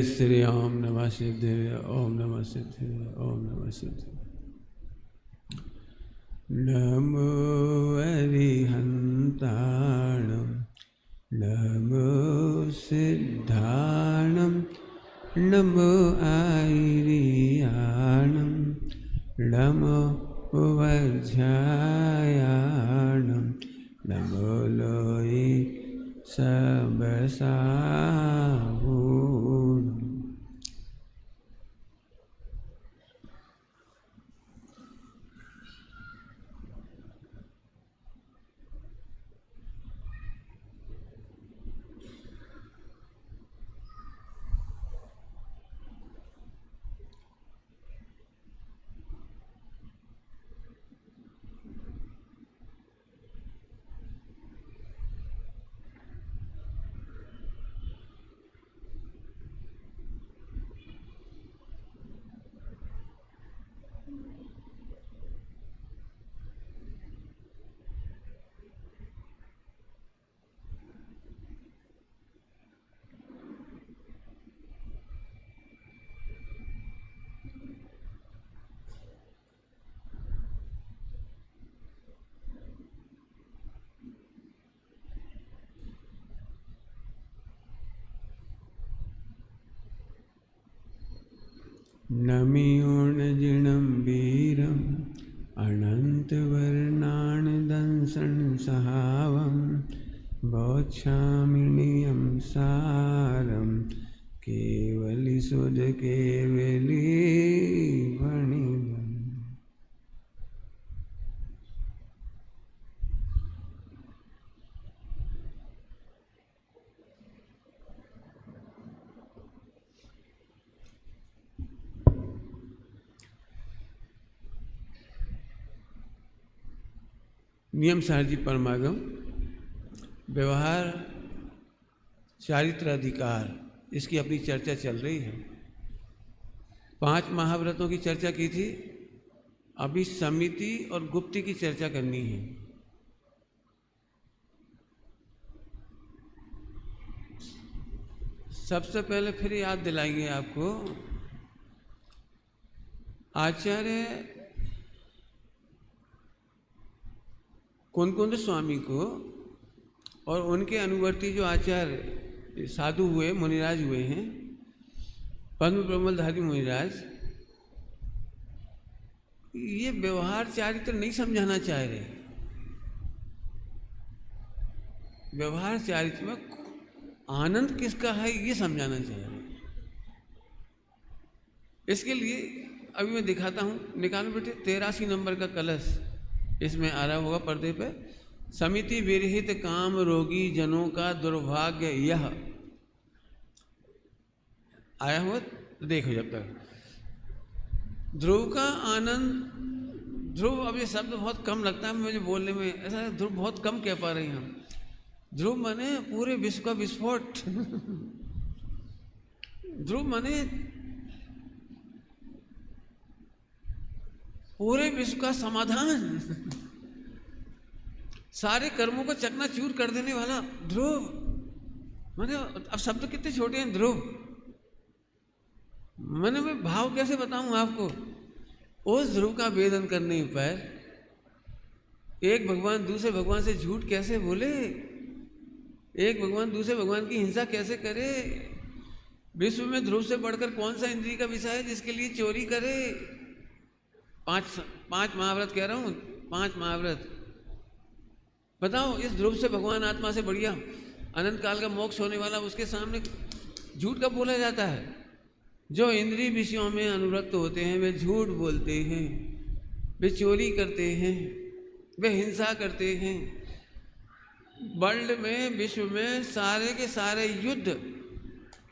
श्री ओम नमः सिद्धिर्य ओम नमः सिद्धिर्य ओम नमः सिद्धिर्य। नमो अरिहन्ताणं नमो सिद्धाणं नमो आयर्याणं नमो वज्रायाणं नमो लोये सबसावूर्णम्। नमियोर्नजिनं वीरम् अनन्तवर्णानदंसं सहावं बोच्छामिनियं सारं केवलिसुधकेवलीवणिगम्। नियम सारजी परमागम व्यवहार चारित्र अधिकार, इसकी अपनी चर्चा चल रही है। 5 महाव्रतों की चर्चा की थी, अभी समिति और गुप्ति की चर्चा करनी है। सबसे पहले फिर याद दिलाएंगे आपको, आचार्य कुंद स्वामी को और उनके अनुवर्ती जो आचार्य साधु हुए, मुनिराज हुए हैं, पद्म प्रमलधारी मुनिराज, ये व्यवहार चारित्र नहीं समझाना चाह रहे। व्यवहार चारित्र में आनंद किसका है ये समझाना चाह रहे। इसके लिए अभी मैं दिखाता हूं, निकालो बेटे 83 नंबर का कलश, इसमें आ रहा होगा पर्दे पे। समिति विरहित काम रोगी जनों का दुर्भाग्य यह आया हुआ, देखो जब तक। ध्रुव का आनंद, ध्रुव, अब ये शब्द बहुत कम लगता है मुझे बोलने में, ऐसा ध्रुव बहुत कम कह पा रहे हैं हम। ध्रुव माने पूरे विश्व का विस्फोट। ध्रुव माने पूरे विश्व का समाधान, सारे कर्मों को चकनाचूर कर देने वाला ध्रुव। मैंने अब शब्द कितने छोटे हैं, ध्रुव। मैंने मैं भाव कैसे बताऊं आपको। उस ध्रुव का वेदन करने पर एक भगवान दूसरे भगवान से झूठ कैसे बोले, एक भगवान दूसरे भगवान की हिंसा कैसे करे। विश्व में ध्रुव से बढ़कर कौन सा इंद्रिय का विषय है जिसके लिए चोरी करे। 5 महाव्रत कह रहा हूं, 5 महाव्रत। बताओ, इस ध्रुव से भगवान आत्मा से बढ़िया अनंत काल का मोक्ष होने वाला, उसके सामने झूठ कब बोला जाता है। जो इंद्रिय विषयों में अनुरक्त होते हैं वे झूठ बोलते हैं, वे चोरी करते हैं, वे हिंसा करते हैं। वर्ल्ड में, विश्व में सारे के सारे युद्ध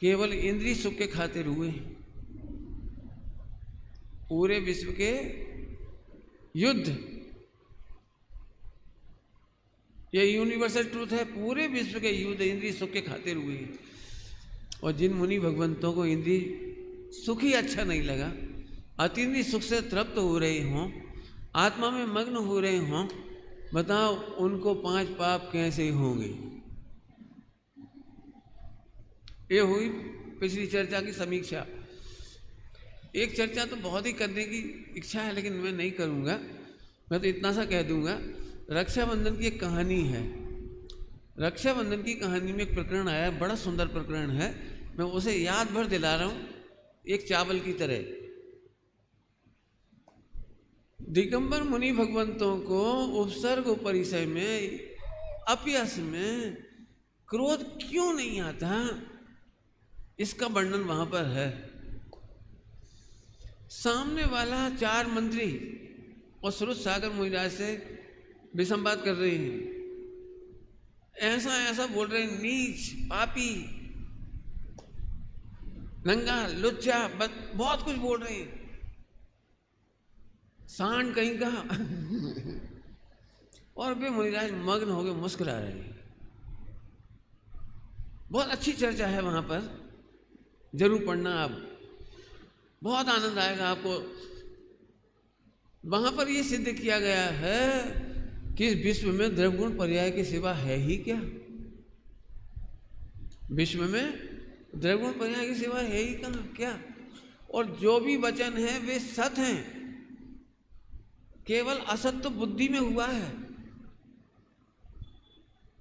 केवल इंद्रिय सुख के खातिर हुए। पूरे विश्व के युद्ध, ये यूनिवर्सल ट्रूथ है, पूरे विश्व के युद्ध इंद्रिय सुख के खातिर हुए। और जिन मुनि भगवंतों को इंद्रिय सुख ही अच्छा नहीं लगा, अतीन्द्रिय सुख से तृप्त हो रहे हों, आत्मा में मग्न हो रहे हों, बताओ उनको 5 पाप कैसे होंगे। ये हुई पिछली चर्चा की समीक्षा। एक चर्चा तो बहुत ही करने की इच्छा है लेकिन मैं नहीं करूँगा, मैं तो इतना सा कह दूँगा। रक्षाबंधन की एक कहानी है। रक्षाबंधन की कहानी में एक प्रकरण आया, बड़ा सुंदर प्रकरण है, मैं उसे याद भर दिला रहा हूँ एक चावल की तरह। दिगंबर मुनि भगवंतों को उपसर्ग परिचय में, अपयश में क्रोध क्यों नहीं आता, इसका वर्णन वहां पर है। सामने वाला 4 मंत्री और सुरुत सागर मुनिराज से विसंवाद कर रहे हैं, ऐसा ऐसा बोल रहे हैं, नीच, पापी, नंगा, लुच्चा, बहुत कुछ बोल रहे हैं, सांड कहीं का। और वे मुनिराज मग्न हो गए, मुस्कुरा रहे हैं। बहुत अच्छी चर्चा है वहां पर, जरूर पढ़ना आप, बहुत आनंद आएगा आपको। वहां पर यह सिद्ध किया गया है कि इस विश्व में द्रव्यगुण पर्याय के सिवा है ही क्या। विश्व में द्रव्यगुण पर्याय के सिवा है ही कहाँ, क्या। और जो भी वचन है वे सत हैं, केवल असत तो बुद्धि में हुआ है।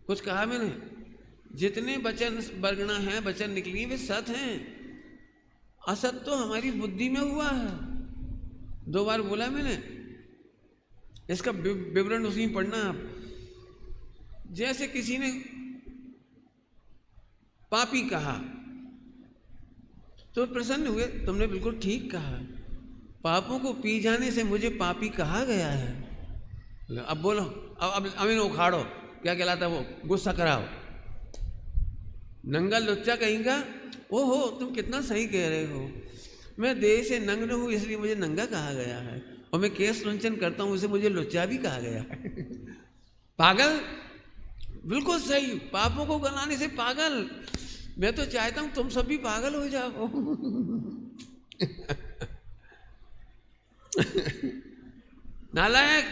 कुछ कहा मैंने, जितने वचन वर्गणा है, वचन निकली, वे सत हैं, असत तो हमारी बुद्धि में हुआ है। 2 बार बोला मैंने, इसका विवरण उसी में पढ़ना आप। जैसे किसी ने पापी कहा तो प्रसन्न हुए, तुमने बिल्कुल ठीक कहा, पापों को पी जाने से मुझे पापी कहा गया है। अब बोलो, अब इन्हें उखाड़ो, क्या कहलाता है वो, गुस्सा कराओ। नंगा लुच्चा कहेंगा, ओहो तुम कितना सही कह रहे हो, मैं देह से नग्न हूं इसलिए मुझे नंगा कहा गया है, और मैं केस लुंचन करता हूं इसे मुझे लुच्चा भी कहा गया है। पागल, बिल्कुल सही, पापों को गलाने से पागल। मैं तो चाहता हूं तुम सब भी पागल हो जाओ। नालायक,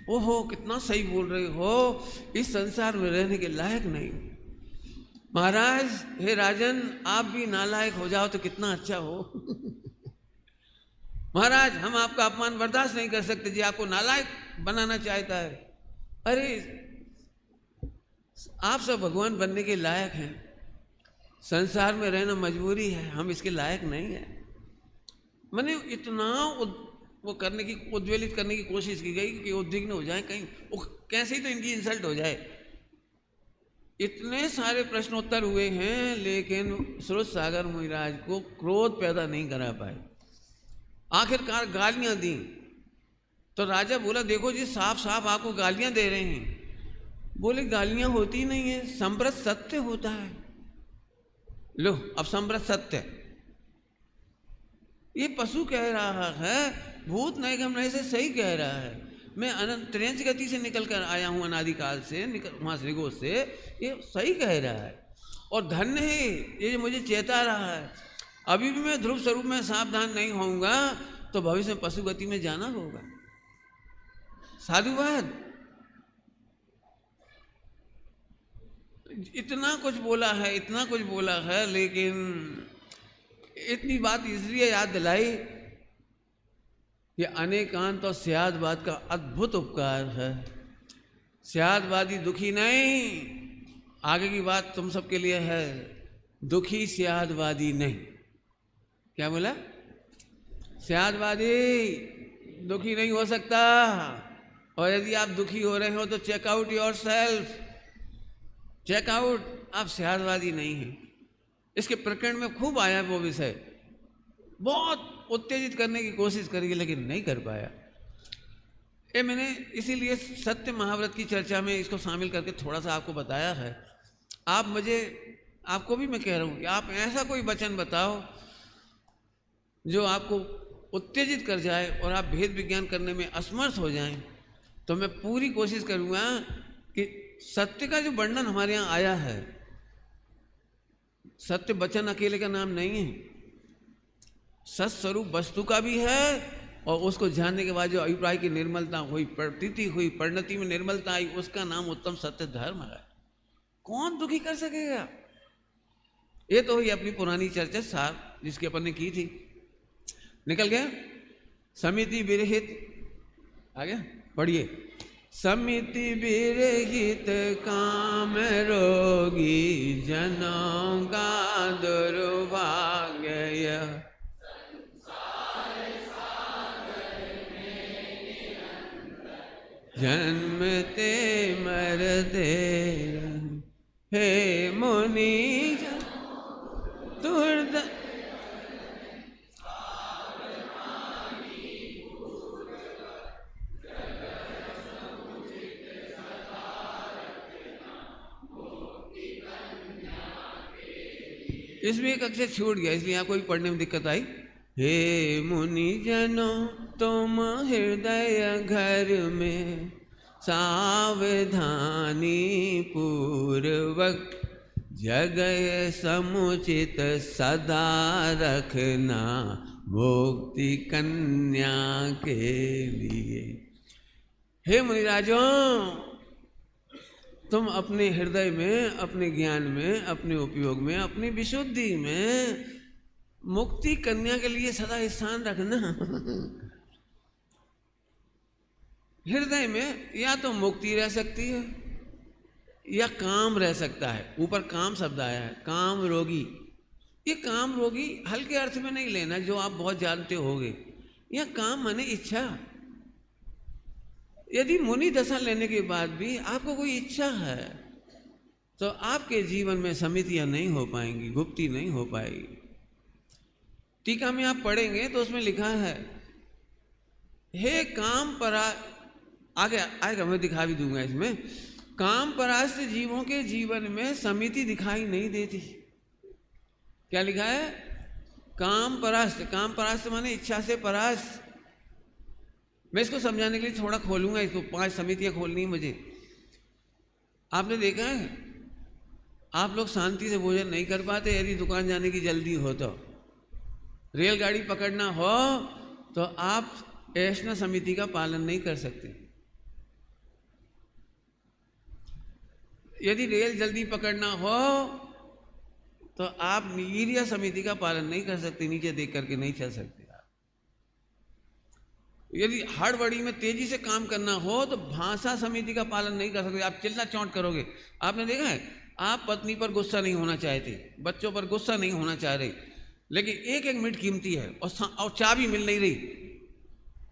ओहो कितना सही बोल रहे हो, इस संसार में रहने के लायक नहीं। महाराज, हे राजन, आप भी नालायक हो जाओ तो कितना अच्छा हो। महाराज, हम आपका अपमान बर्दाश्त नहीं कर सकते जी, आपको नालायक बनाना चाहता है। अरे आप सब भगवान बनने के लायक हैं, संसार में रहना मजबूरी है, हम इसके लायक नहीं है। मैंने इतना वो करने की, उद्वेलित करने की कोशिश की गई कि उद्विग्न हो जाए, कहीं कैसे ही तो इनकी इंसल्ट हो जाए। इतने सारे प्रश्नोत्तर हुए हैं लेकिन सुरुत सागर मुनिराज को क्रोध पैदा नहीं करा पाए। आखिरकार गालियां दी तो राजा बोला, देखो जी साफ साफ आपको गालियां दे रहे हैं। बोले गालियां होती नहीं है, संप्रत सत्य होता है। लो अब संप्रत सत्य, ये पशु कह रहा है, भूत नैगम नए से सही कह रहा है। मैं अनंत त्रेंच गति से निकल कर आया हूं, अनादिकाल से वहां श्रीगो से, ये सही कह रहा है। और धन्य है ये मुझे चेता रहा है, अभी भी मैं ध्रुव स्वरूप में सावधान नहीं होऊंगा तो भविष्य में पशु गति में जाना होगा। साधुवाद, इतना कुछ बोला है, इतना कुछ बोला है, लेकिन इतनी बात इसलिए याद दिलाई कि अनेकांत और स्यादवाद का अद्भुत उपकार है। स्यादवादी दुखी नहीं, आगे की बात तुम सबके लिए है, दुखी स्यादवादी नहीं। क्या बोला? स्यादवादी दुखी नहीं हो सकता, और यदि आप दुखी हो रहे हो तो check out yourself, check out, आप स्यादवादी नहीं हैं। इसके प्रकरण में खूब आया वो विषय, बहुत उत्तेजित करने की कोशिश करी लेकिन नहीं कर पाया। ये मैंने इसीलिए सत्य महाव्रत की चर्चा में इसको शामिल करके थोड़ा सा आपको बताया है। आप मुझे, आपको भी मैं कह रहा हूँ कि आप ऐसा कोई वचन बताओ जो आपको उत्तेजित कर जाए और आप भेद विज्ञान करने में असमर्थ हो जाएं, तो मैं पूरी कोशिश करूँगा कि सत्य का जो वर्णन हमारे यहाँ आया है, सत्य वचन अकेले का नाम नहीं है, सत्स्वरूप वस्तु का भी है, और उसको जानने के बाद जो अभिप्राय की निर्मलता हुई, प्रतीति हुई, परिणति में निर्मलता आई, उसका नाम उत्तम सत्य धर्म है। कौन दुखी कर सकेगा? ये तो हुई अपनी पुरानी चर्चा सार जिसकी अपन ने की थी। निकल गया। समिति विरहित आ गया, पढ़िए। समिति विरहित काम रोगी जनों का दुर्भाग्य, जन्मते मरते हे मुनि दुर्द। इसमें एक अक्षर छूट गया, इसलिए यहाँ कोई पढ़ने में दिक्कत आई। हे मुनि जनों तुम हृदय घर में सावधानी पूर्वक जगह समुचित सदा रखना मुक्ति कन्या के लिए। हे मुनिराजों, तुम अपने हृदय में, अपने ज्ञान में, अपने उपयोग में, अपनी विशुद्धि में मुक्ति कन्या के लिए सदा स्थान रखना। हृदय में या तो मुक्ति रह सकती है या काम रह सकता है। ऊपर काम शब्द आया है, काम रोगी। ये काम रोगी हल्के अर्थ में नहीं लेना जो आप बहुत जानते होगे। यह काम माने इच्छा। यदि मुनि दशा लेने के बाद भी आपको कोई इच्छा है तो आपके जीवन में समितियां नहीं हो पाएंगी, गुप्ती नहीं हो पाएगी। टीका में आप पढ़ेंगे तो उसमें लिखा है, हे काम परा, आगे आएगा, मैं दिखा भी दूंगा इसमें। काम परास्त जीवों के जीवन में समिति दिखाई नहीं देती। क्या लिखा है? काम परास्त। काम परास्त माने इच्छा से परास्त। मैं इसको समझाने के लिए थोड़ा खोलूंगा इसको। 5 समितियां खोलनी है मुझे। आपने देखा है, आप लोग शांति से भोजन नहीं कर पाते यदि दुकान जाने की जल्दी हो तो। रेलगाड़ी पकड़ना हो तो आप ऐसा समिति का पालन नहीं कर सकते। यदि रेल जल्दी पकड़ना हो तो आप नीरिया समिति का पालन नहीं कर सकते, नीचे देख करके नहीं चल सकते। यदि हड़बड़ी में तेजी से काम करना हो तो भाषा समिति का पालन नहीं कर सकते, आप चिल्ला चौंट करोगे। आपने देखा है, आप पत्नी पर गुस्सा नहीं होना चाहते, बच्चों पर गुस्सा नहीं होना चाह रहे, लेकिन एक एक मिनट कीमती है और चाबी मिल नहीं रही।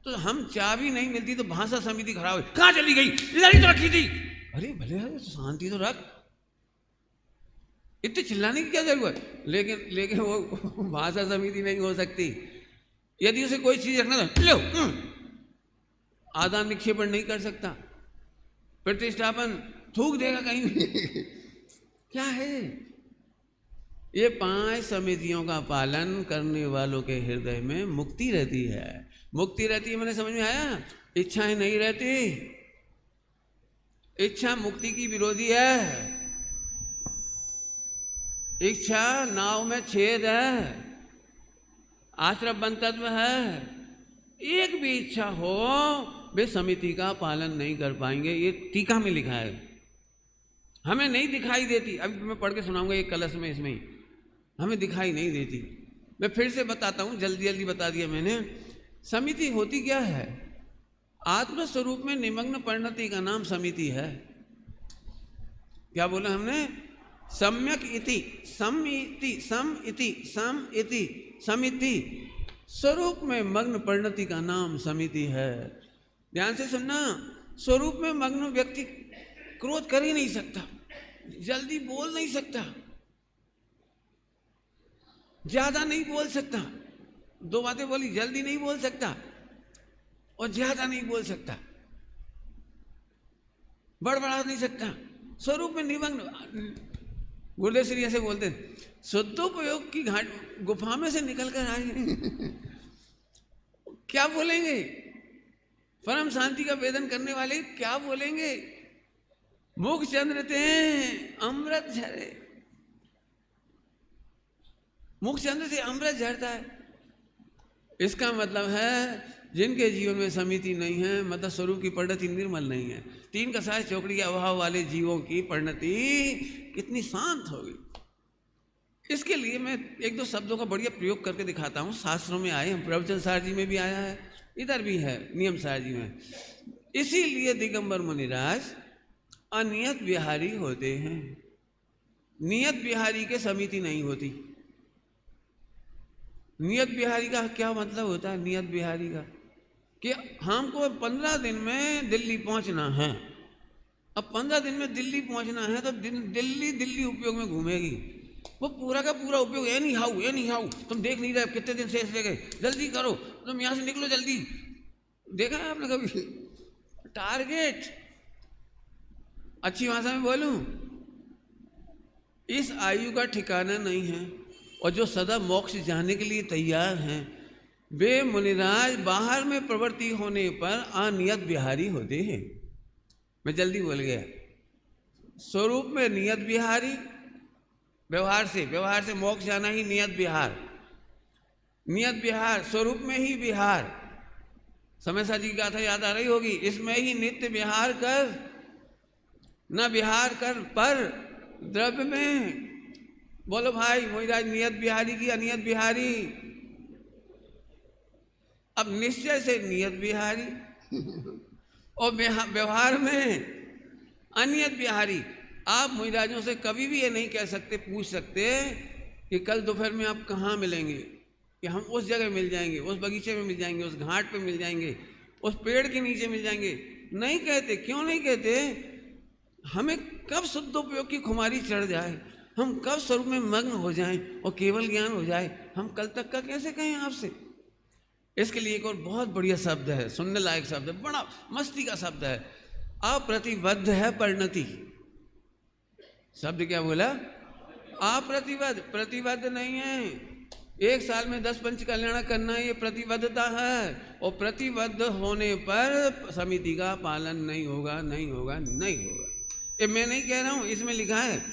तो हम चाबी नहीं मिलती तो भाषा समिति खराब है, कहाँ चली गई, इधर ही तो रखी थी। अरे भले है, शांति तो रख, इतने चिल्लाने की क्या जरूरत। लेकिन वो भाषा समिति नहीं हो सकती। यदि उसे कोई चीज रखना था, लो, आदान निक्षेपण नहीं कर सकता, प्रतिष्ठापन थूक देगा कहीं भी। क्या है? ये 5 समितियों का पालन करने वालों के हृदय में मुक्ति रहती है। मुक्ति रहती है मैंने समझ में आया? इच्छाएं नहीं रहती। इच्छा मुक्ति की विरोधी है। इच्छा नाव में छेद है, आश्रम बंतत्व है। एक भी इच्छा हो वे समिति का पालन नहीं कर पाएंगे। ये टीका में लिखा है, हमें नहीं दिखाई देती। अभी मैं पढ़ के सुनाऊंगा एक कलश में, इसमें हमें दिखाई नहीं देती। मैं फिर से बताता हूँ, जल्दी जल्दी बता दिया मैंने। समिति होती क्या है? आत्मस्वरूप में निमग्न परिणति का नाम समिति है। क्या बोला हमने? सम्यक इति, सम इति, सम इति, सम इति, समिति। स्वरूप में मग्न परिणति का नाम समिति है। ध्यान से सुनना। स्वरूप में मग्न व्यक्ति क्रोध कर ही नहीं सकता, जल्दी बोल नहीं सकता, ज्यादा नहीं बोल सकता। 2 बातें बोली, जल्दी नहीं बोल सकता और ज्यादा नहीं बोल सकता, बड़बड़ा नहीं सकता। स्वरूप में निमग्न। गुरुदेव श्री ऐसे बोलते हैं, शुद्धोपयोग की घाट गुफा में से निकल कर आए। क्या बोलेंगे? परम शांति का वेदन करने वाले क्या बोलेंगे? मुख चंद्र ते अमृत झरे। मुख चंद्र से अमृत झरता है। इसका मतलब है जिनके जीवन में समिति नहीं है, मतलब स्वरूप की परिणति निर्मल नहीं है। 3 कसाय चौकड़ी के अभाव वाले जीवों की परिणति कितनी शांत होगी। इसके लिए मैं एक दो शब्दों का बढ़िया प्रयोग करके दिखाता हूँ। शास्त्रों में आए हैं, प्रवचन सार जी में भी आया है, इधर भी है नियम सार जी में। इसीलिए दिगंबर मुनिराज अनियत बिहारी होते हैं। नियत बिहारी के समिति नहीं होती। नियत बिहारी का क्या मतलब होता है? नियत बिहारी का कि हमको 15 दिन में दिल्ली पहुंचना है। अब 15 दिन में दिल्ली पहुंचना है तो दिल्ली उपयोग में घूमेगी। वो पूरा का पूरा उपयोग एनी हाउ, तुम देख नहीं रहे कितने दिन शेष रह गए, जल्दी करो, तुम यहां से निकलो जल्दी। देखा है आपने कभी? टारगेट, अच्छी भाषा में बोलूं, इस आयु का ठिकाना नहीं है। और जो सदा मोक्ष जाने के लिए तैयार हैं, वे मुनिराज बाहर में प्रवृत्ति होने पर अनियत बिहारी होते हैं। मैं जल्दी बोल गया। स्वरूप में नियत बिहारी, व्यवहार से मोक्ष जाना ही नियत बिहार। नियत बिहार, स्वरूप में ही बिहार। समय सा जी की गाथा याद आ रही होगी, इसमें ही नित्य बिहार कर, न बिहार कर पर द्रव्य में। बोलो भाई मोहिराज, नियत बिहारी की अनियत बिहारी? अब निश्चय से नियत बिहारी और व्यवहार में अनियत बिहारी। आप मोहिराजों से कभी भी ये नहीं कह सकते, पूछ सकते कि कल दोपहर में आप कहाँ मिलेंगे, कि हम उस जगह मिल जाएंगे, उस बगीचे में मिल जाएंगे, उस घाट पे मिल जाएंगे, उस पेड़ के नीचे मिल जाएंगे। नहीं कहते। क्यों नहीं कहते? हमें कब शुद्धोपयोग की खुमारी चढ़ जाए, हम कब स्वरूप में मग्न हो जाएं और केवल ज्ञान हो जाए, हम कल तक का कैसे कहें आपसे। इसके लिए एक और बहुत बढ़िया शब्द है, सुनने लायक शब्द है, बड़ा मस्ती का शब्द है, अप्रतिबद्ध है परिणति। शब्द क्या बोला? अप्रतिबद्ध। प्रतिबद्ध नहीं है। एक साल में 10 पंच कल्याण करना, ये प्रतिबद्धता है। और प्रतिबद्ध होने पर समिति का पालन नहीं होगा, नहीं होगा, नहीं होगा। ये मैं नहीं कह रहा हूं, इसमें लिखा है,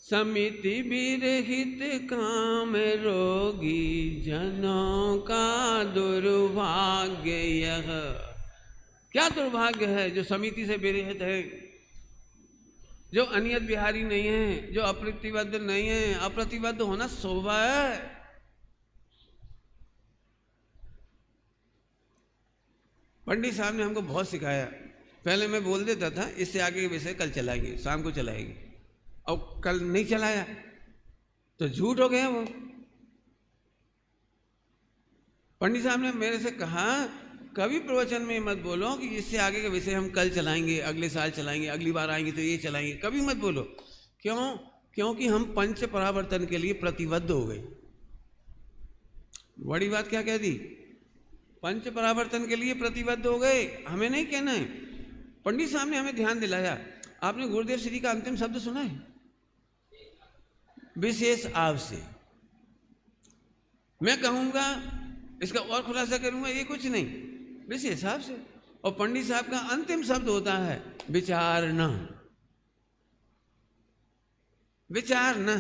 समिति विरहित काम रोगी जनों का दुर्भाग्य यह। क्या दुर्भाग्य है? जो समिति से विरहित है, जो अनियत बिहारी नहीं है, जो अप्रतिबद्ध नहीं है। अप्रतिबद्ध होना शोभा है। पंडित साहब ने हमको बहुत सिखाया। पहले मैं बोल देता था इससे आगे के विषय कल चलाएंगे, शाम को चलाएंगे, और कल नहीं चलाया तो झूठ हो गया वो। पंडित साहब ने मेरे से कहा, कभी प्रवचन में मत बोलो कि इससे आगे के विषय हम कल चलाएंगे, अगले साल चलाएंगे, अगली बार आएंगे तो ये चलाएंगे, कभी मत बोलो। क्यों? क्योंकि हम पंच परावर्तन के लिए प्रतिबद्ध हो गए। बड़ी बात क्या कह दी? पंच परावर्तन के लिए प्रतिबद्ध हो गए। हमें नहीं कहना है। पंडित साहब ने हमें ध्यान दिलाया। आपने गुरुदेव श्री का अंतिम शब्द सुना है? विशेष आव से। मैं कहूंगा, इसका और खुलासा करूंगा, ये कुछ नहीं, विशेष आव से। और पंडित साहब का अंतिम शब्द होता है विचारना। विचारना,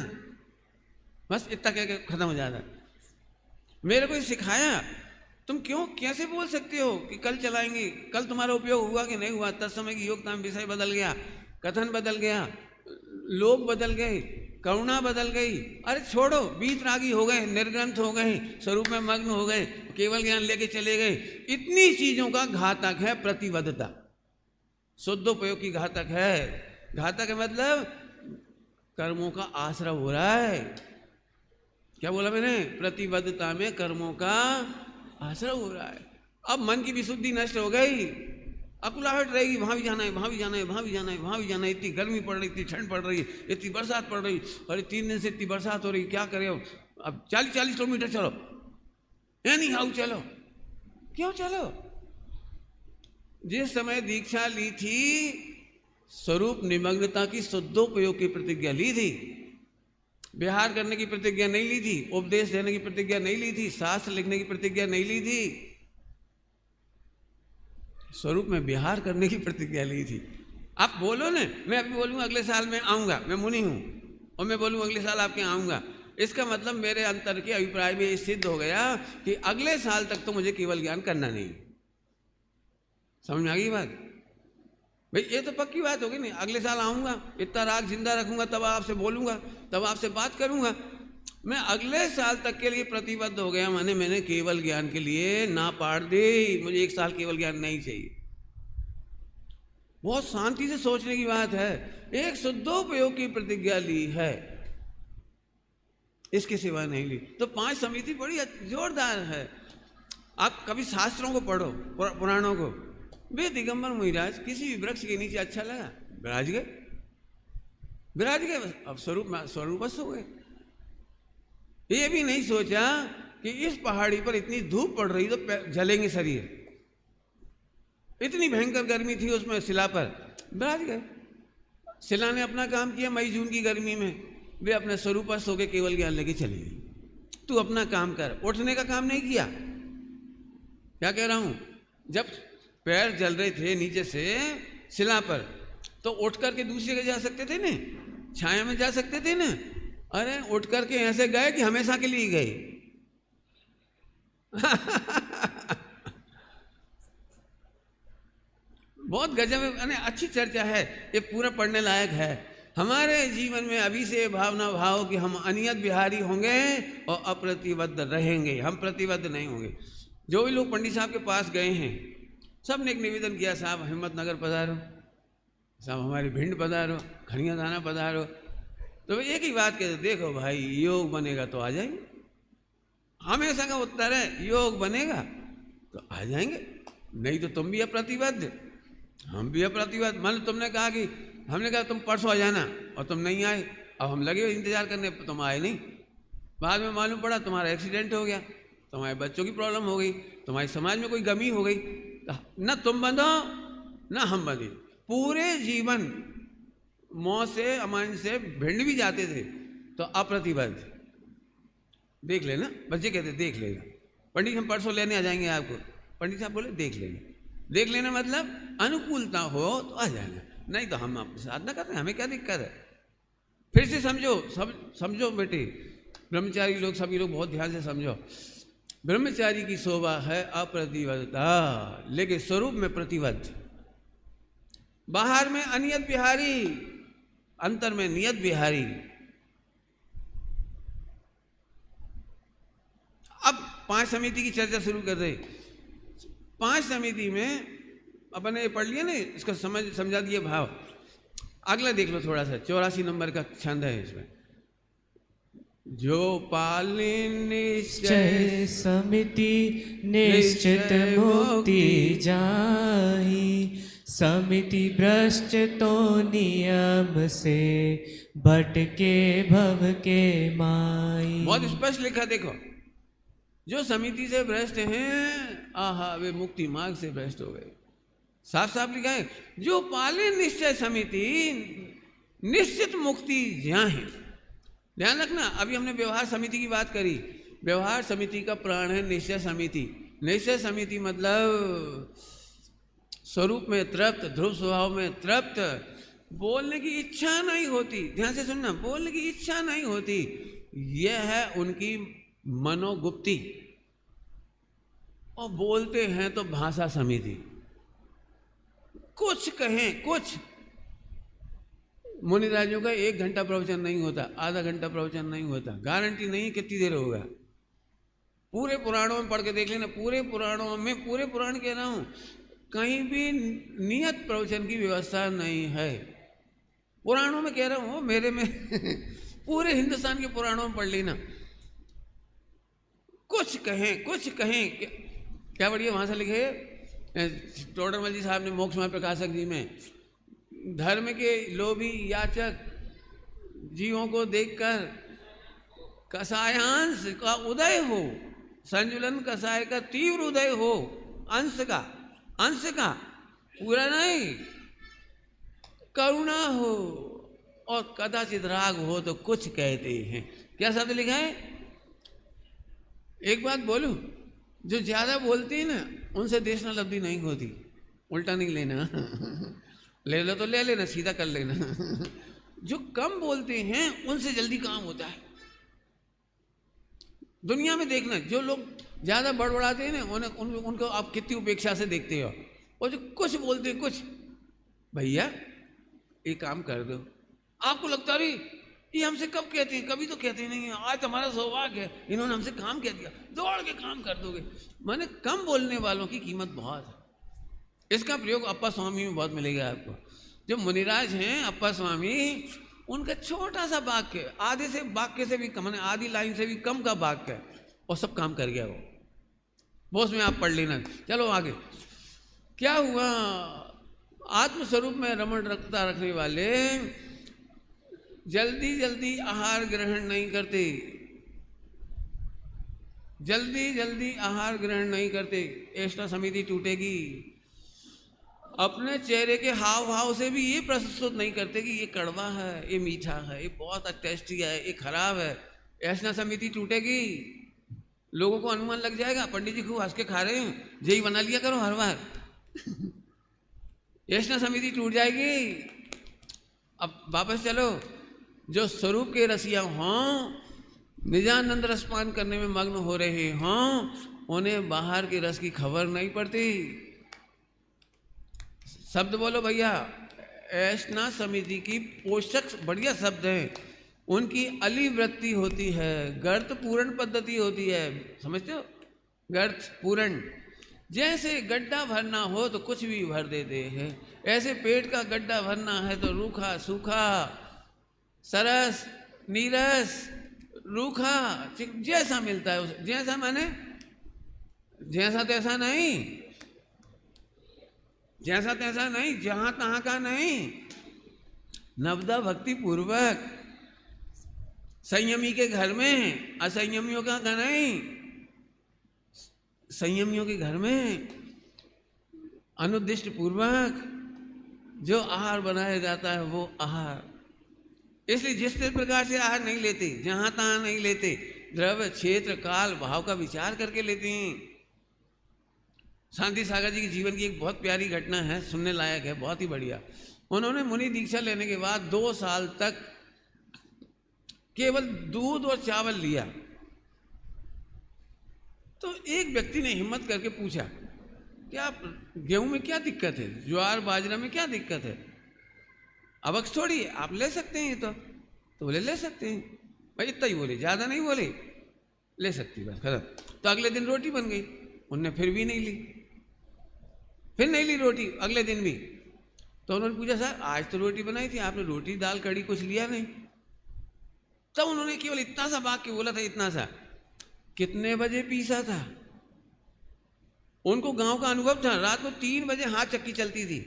बस इतना कह के खत्म हो जाता। मेरे को सिखाया, तुम क्यों कैसे बोल सकते हो कि कल चलाएंगे, कल तुम्हारा उपयोग हुआ कि नहीं हुआ? तत्समय की योगता में विषय बदल गया, कथन बदल गया, लोग बदल गए, करुणा बदल गई। अरे छोड़ो, बीत रागी हो गए, निर्ग्रंथ हो गए, स्वरूप में मग्न हो गए, केवल ज्ञान लेके चले गए। इतनी चीजों का घातक है प्रतिबद्धता। शुद्धोपयोग की घातक है। घातक है मतलब कर्मों का आश्रय हो रहा है। क्या बोला मैंने? प्रतिबद्धता में कर्मों का आश्रय हो रहा है। अब मन की विशुद्धि नष्ट हो गई, अकुलाहट रहेगी, वहां भी जाना है, वहां भी जाना है, वहां भी जाना है, वहां भी जाना है। इतनी गर्मी पड़ रही, इतनी ठंड पड़ रही, इतनी बरसात पड़ रही, और 3 दिन से इतनी बरसात हो रही, क्या करे? अब 40-40 किलोमीटर चलो, एनी हाउ चलो। क्यों चलो? जिस समय दीक्षा ली थी, स्वरूप निमग्नता की शुद्धोपयोग की प्रतिज्ञा ली थी, विहार करने की प्रतिज्ञा नहीं ली थी, उपदेश देने की प्रतिज्ञा नहीं ली थी, शास्त्र लिखने की प्रतिज्ञा नहीं ली थी, स्वरूप में विहार करने की प्रतिज्ञा ली थी। आप बोलो ना, मैं अभी बोलूँगा अगले साल मैं आऊँगा, मैं मुनि हूँ, और मैं बोलूँ अगले साल आपके आऊँगा, इसका मतलब मेरे अंतर के अभिप्राय में ये सिद्ध हो गया कि अगले साल तक तो मुझे केवल ज्ञान करना नहीं। समझ में आ गई बात? भाई ये तो पक्की बात होगी नहीं, अगले साल आऊँगा, इतना राग जिंदा रखूँगा, तब आपसे बोलूँगा, तब आपसे बात करूँगा। मैं अगले साल तक के लिए प्रतिबद्ध हो गया, मैंने केवल ज्ञान के लिए ना पाड़ दी, मुझे 1 साल केवल ज्ञान नहीं चाहिए। बहुत शांति से सोचने की बात है। एक शुद्धोपयोग की प्रतिज्ञा ली है, इसके सिवा नहीं ली। तो 5 समिति बड़ी जोरदार है। आप कभी शास्त्रों को पढ़ो, पुराणों को। वे दिगंबर मुनिराज किसी भी वृक्ष के नीचे अच्छा लगा, विराज गए, अब स्वरूपस्थ हो गए। ये भी नहीं सोचा कि इस पहाड़ी पर इतनी धूप पड़ रही तो जलेंगे शरीर, इतनी भयंकर गर्मी थी उसमें शिला पर, विराज गए। शिला ने अपना काम किया, मई जून की गर्मी में वे अपने स्वरूपस्थ होकर केवल ज्ञान लेके चली गई। तू अपना काम कर, उठने का काम नहीं किया। क्या कह रहा हूं, जब पैर जल रहे थे नीचे से शिला पर, तो उठ करके दूसरी जगह जा सकते थे ना, छाया में जा सकते थे ना। अरे उठ करके ऐसे गए कि हमेशा के लिए गए। बहुत गजब है, अच्छी चर्चा है, ये पूरा पढ़ने लायक है। हमारे जीवन में अभी से भावना भाव कि हम अनियत बिहारी होंगे और अप्रतिबद्ध रहेंगे, हम प्रतिबद्ध नहीं होंगे। जो भी लोग पंडित साहब के पास गए हैं, सब ने एक निवेदन किया, साहब हिम्मतनगर पधारो, साहब हमारी भिंड पधारो, खनिया थाना पधारो। तो एक ही बात कहते, देखो भाई योग बनेगा तो आ जाएंगे। हमेशा का उत्तर है, योग बनेगा तो आ जाएंगे, नहीं तो तुम भी अप्रतिबद्ध, हम भी अप्रतिबद्ध। मान लो तुमने कहा कि, हमने कहा तुम परसों आ जाना और तुम नहीं आए, अब हम लगे इंतजार करने, तुम आए नहीं। बाद में मालूम पड़ा तुम्हारा एक्सीडेंट हो गया, तुम्हारे बच्चों की प्रॉब्लम हो गई, तुम्हारे समाज में कोई गमी हो गई, ना तुम बंधो ना हम बंधे। पूरे जीवन मौत से अमान से भिंड भी जाते थे तो अप्रतिबद्ध। देख लेना, बच्चे कहते देख लेगा, पंडित हम परसों लेने आ जाएंगे आपको। पंडित साहब बोले देख लेना, देख लेना मतलब अनुकूलता हो तो आ जाना, नहीं तो हम आपके साथ ना करते, हमें क्या दिक्कत है। फिर से समझो, सब समझो बेटे, ब्रह्मचारी लोग, सभी लोग बहुत ध्यान से समझो। ब्रह्मचारी की शोभा है अप्रतिबद्धता, लेकिन स्वरूप में प्रतिबद्ध। बाहर में अनियत बिहारी, अंतर में नियत बिहारी। अब 5 समिति की चर्चा शुरू कर रहे। 5 समिति में अपन ने पढ़ लिया ना, इसका समझा दिए भाव। अगला देख लो थोड़ा सा, 84 नंबर का छंद है इसमें। जो पाले निश्चय समिति निश्चित मुक्ति जाहि, समिति भ्रष्ट तो नियम से भटके भव के माई। बहुत स्पष्ट लिखा, देखो, जो समिति से भ्रष्ट हैं, आहा वे मुक्ति मार्ग से भ्रष्ट हो गए। साफ साफ लिखा है, जो पाले निश्चय समिति निश्चित मुक्ति जाहि। ध्यान रखना, अभी हमने व्यवहार समिति की बात करी। व्यवहार समिति का प्राण है निश्चय समिति। निश्चय समिति मतलब स्वरूप में तृप्त, ध्रुव स्वभाव में तृप्त, बोलने की इच्छा नहीं होती। ध्यान से सुनना, बोलने की इच्छा नहीं होती, यह है उनकी मनोगुप्ति। और बोलते हैं तो भाषा समिति, कुछ कहें कुछ। मुनिराजों का 1 घंटा प्रवचन नहीं होता, आधा घंटा प्रवचन नहीं होता, गारंटी नहीं कितनी देर होगा। पूरे पुराणों में पढ़ के देख लेना, पूरे पुराणों में, पूरे पुराण कह रहा हूं, कहीं भी नियत प्रवचन की व्यवस्था नहीं है। पुराणों में कह रहा हूं, मेरे में पूरे हिंदुस्तान के पुराणों में पढ़ लेना, कुछ कहें कुछ कहें। क्या बढ़िया वहां से लिखे टोडरमल जी साहब ने मोक्ष मार्ग प्रकाशक जी में, धर्म के लोभी याचक जीवों को देखकर कसायांश का उदय हो, संजुलन कसाय का तीव्र उदय हो, अंश का पूरा नहीं, करुणा हो और कदाचित राग हो तो कुछ कहते हैं। क्या शब्द लिखा है? एक बात बोलूं, जो ज्यादा बोलते हैं ना उनसे देशना लब्धि नहीं होती। उल्टा नहीं लेना ले लो तो ले लेना, सीधा कर लेना। जो कम बोलते हैं उनसे जल्दी काम होता है। दुनिया में देखना, जो लोग ज्यादा बड़बड़ाते हैं ना, उनको आप कितनी उपेक्षा से देखते हो, और जो कुछ बोलते हैं कुछ, भैया एक काम कर दो। आपको लगता रही ये हमसे कब कहते हैं, कभी तो कहते नहीं है, आज हमारा सौभाग्य है इन्होंने हमसे काम कह दिया, दौड़ के काम कर दोगे। मैंने कम बोलने वालों की कीमत बहुत है। इसका प्रयोग अप्पा स्वामी में बहुत मिलेगा आपको। जो मुनिराज हैं अप्पा स्वामी, उनका छोटा सा वाक्य, आधे से वाक्य से भी कम, आधी लाइन से भी कम का वाक्य है और सब काम कर गया वो उसमें आप पढ़ लेना। चलो आगे क्या हुआ। आत्मस्वरूप में रमणता रखने वाले जल्दी जल्दी आहार ग्रहण नहीं करते, जल्दी जल्दी आहार ग्रहण नहीं करते। ऐसा समिति टूटेगी। अपने चेहरे के हाव भाव से भी ये प्रस्तुत नहीं करते कि ये कड़वा है, ये मीठा है, ये बहुत टेस्टी है, ये खराब है। ऐसा समिति टूटेगी। लोगों को अनुमान लग जाएगा पंडित जी खूब हंस के खा रहे हैं, यही बना लिया करो हर बार। ऐसा समिति टूट जाएगी। अब वापस चलो। जो स्वरूप के रसिया हों, निजानंद रसपान करने में मग्न हो रहे हों, उन्हें बाहर के रस की खबर नहीं पड़ती। शब्द बोलो भैया। ऐसा समिति की पोषक बढ़िया शब्द है। उनकी अली वृत्ति होती है, गर्त पूर्ण पद्धति होती है। समझते हो? गर्त पूर्ण। जैसे गड्ढा भरना हो तो कुछ भी भर देते हैं, ऐसे पेट का गड्ढा भरना है तो रूखा सूखा, सरस नीरस, रूखा जैसा मिलता है। जैसा माने जैसा तैसा नहीं, जैसा तैसा नहीं, जहां तहां का नहीं, नवदा भक्ति पूर्वक। संयमी के घर में, असंयमियों का घर नहीं। संयमियों के घर में अनुद्दिष्ट पूर्वक जो आहार बनाया जाता है वो आहार। इसलिए जिस प्रकार से आहार नहीं लेते, जहां तहां नहीं लेते, द्रव्य क्षेत्र काल भाव का विचार करके लेते हैं। शांति सागर जी के जीवन की एक बहुत प्यारी घटना है, सुनने लायक है, बहुत ही बढ़िया। उन्होंने मुनि दीक्षा लेने के बाद 2 साल तक केवल दूध और चावल लिया। तो एक व्यक्ति ने हिम्मत करके पूछा कि आप गेहूं में क्या दिक्कत है, ज्वार बाजरा में क्या दिक्कत है, अबक थोड़ी है, आप ले सकते हैं। तो बोले ले सकते हैं भाई, इतना ही बोले, ज़्यादा नहीं बोले, ले सकती बस खत्म। तो अगले दिन रोटी बन गई, उनने फिर भी नहीं ली, फिर नहीं ली रोटी अगले दिन भी। तो उन्होंने पूछा सर आज तो रोटी बनाई थी आपने, रोटी दाल कड़ी कुछ लिया नहीं। तब उन्होंने केवल इतना सा वाक्य बोला था, इतना सा, कितने बजे पीसा था। उनको गांव का अनुभव था। रात को 3 बजे हाथ चक्की चलती थी,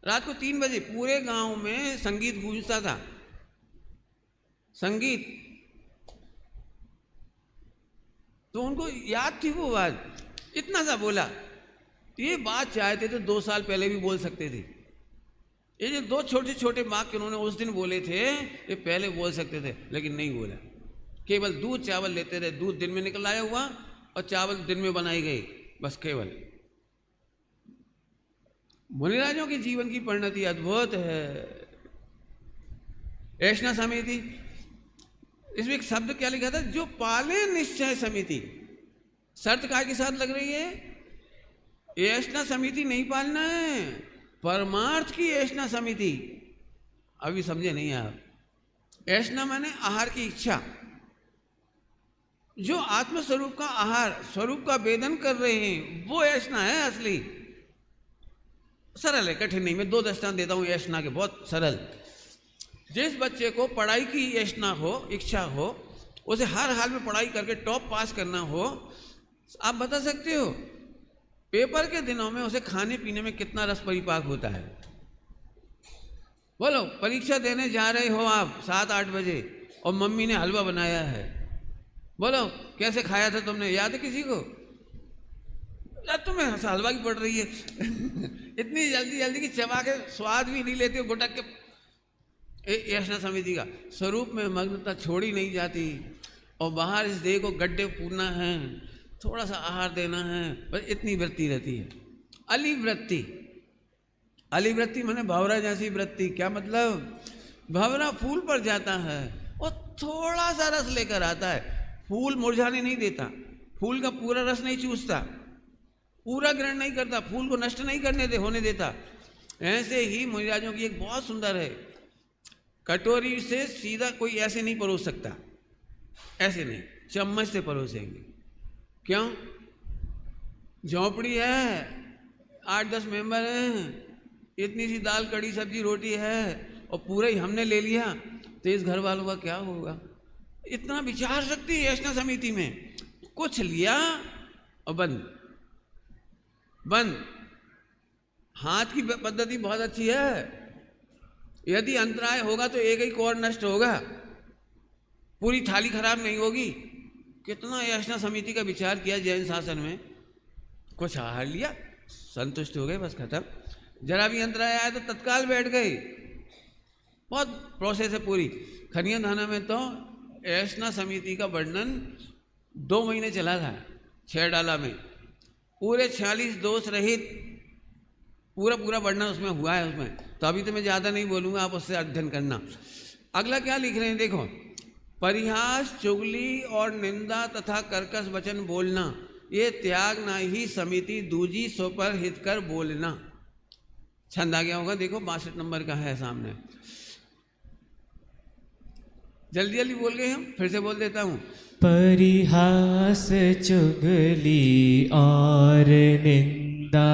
रात को 3 बजे पूरे गांव में संगीत गूंजता था, संगीत। तो उनको याद थी वो बात, इतना सा बोला। ये बात चाहते तो 2 साल पहले भी बोल सकते थे। ये जो 2 छोटे छोटे वाक्य उन्होंने उस दिन बोले थे, ये पहले बोल सकते थे, लेकिन नहीं बोला। केवल दूध चावल लेते रहे। दूध दिन में निकल आया हुआ और चावल दिन में बनाई गई, बस केवल। मुनिराजों के जीवन की परिणति अद्भुत है। ऐसा समिति, इसमें एक शब्द क्या लिखा था, जो पाले निश्चय समिति। शर्त काय के साथ लग रही है, ऐसा समिति नहीं पालना है, परमार्थ की ऐसा समिति। अभी समझे नहीं आप। ऐसा माने आहार की इच्छा। जो आत्मस्वरूप का आहार, स्वरूप का वेदन कर रहे हैं, वो ऐसा है असली। सरल है, कठिन नहीं। मैं 2 दृष्टांत देता हूँ ऐसा के, बहुत सरल। जिस बच्चे को पढ़ाई की ऐसा हो, इच्छा हो, उसे हर हाल में पढ़ाई करके टॉप पास करना हो, आप बता सकते हो पेपर के दिनों में उसे खाने पीने में कितना रस परिपाक होता है। बोलो, परीक्षा देने जा रहे हो आप 7-8 बजे और मम्मी ने हलवा बनाया है, बोलो कैसे खाया था तुमने, याद है किसी को? तुम्हें हलवा की पड़ रही है। इतनी जल्दी जल्दी की चबा के स्वाद भी नहीं लेते हो, गुटक के। ऐसा समिति का स्वरूप में मग्नता छोड़ी नहीं जाती। और बाहर इस देह को गड्ढे पूरना है, थोड़ा सा आहार देना है, बस इतनी वृत्ति रहती है। अलिवृत्ति। अलिवृत्ति माने भंवरा जैसी वृत्ति। क्या मतलब? भंवरा फूल पर जाता है और थोड़ा सा रस लेकर आता है, फूल मुरझाने नहीं देता, फूल का पूरा रस नहीं चूसता, पूरा ग्रहण नहीं करता, फूल को नष्ट नहीं होने देता। ऐसे ही मुनिराजों की एक बहुत सुंदर है, कटोरी से सीधा कोई ऐसे नहीं परोस सकता, ऐसे नहीं, चम्मच से परोसेंगे। क्यों? झोंपड़ी है, 8-10 मेंबर हैं, इतनी सी दाल कड़ी सब्जी रोटी है और पूरा ही हमने ले लिया तो इस घर वालों का क्या होगा? इतना विचार शक्ति है ऐसा समिति में, कुछ लिया और बंद बंद। हाथ की पद्धति बहुत अच्छी है, यदि अंतराय होगा तो एक ही कौर नष्ट होगा, पूरी थाली खराब नहीं होगी। कितना ऐसा समिति का विचार किया जैन शासन में, कुछ आहार लिया, संतुष्ट हो गए, बस खत्म। जरा भी अंतराय आया तो तत्काल बैठ गए। बहुत प्रोसेस है पूरी। खनिया थाना में तो ऐसा समिति का वर्णन 2 महीने चला था, 6 डाला में, पूरे 46 दोष रहित पूरा वर्णन उसमें हुआ है उसमें। तो अभी तो मैं ज़्यादा नहीं बोलूँगा, आप उससे अध्ययन करना। अगला क्या लिख रहे हैं देखो, परिहास, चुगली और निंदा तथा कर्कश वचन बोलना ये त्यागना ही समिति दूजी, सो पर हित कर बोलना। छंद आ गया होगा, देखो 62 नंबर का है सामने। जल्दी जल्दी बोल गए हम, फिर से बोल देता हूँ। परिहास, चुगली और निंदा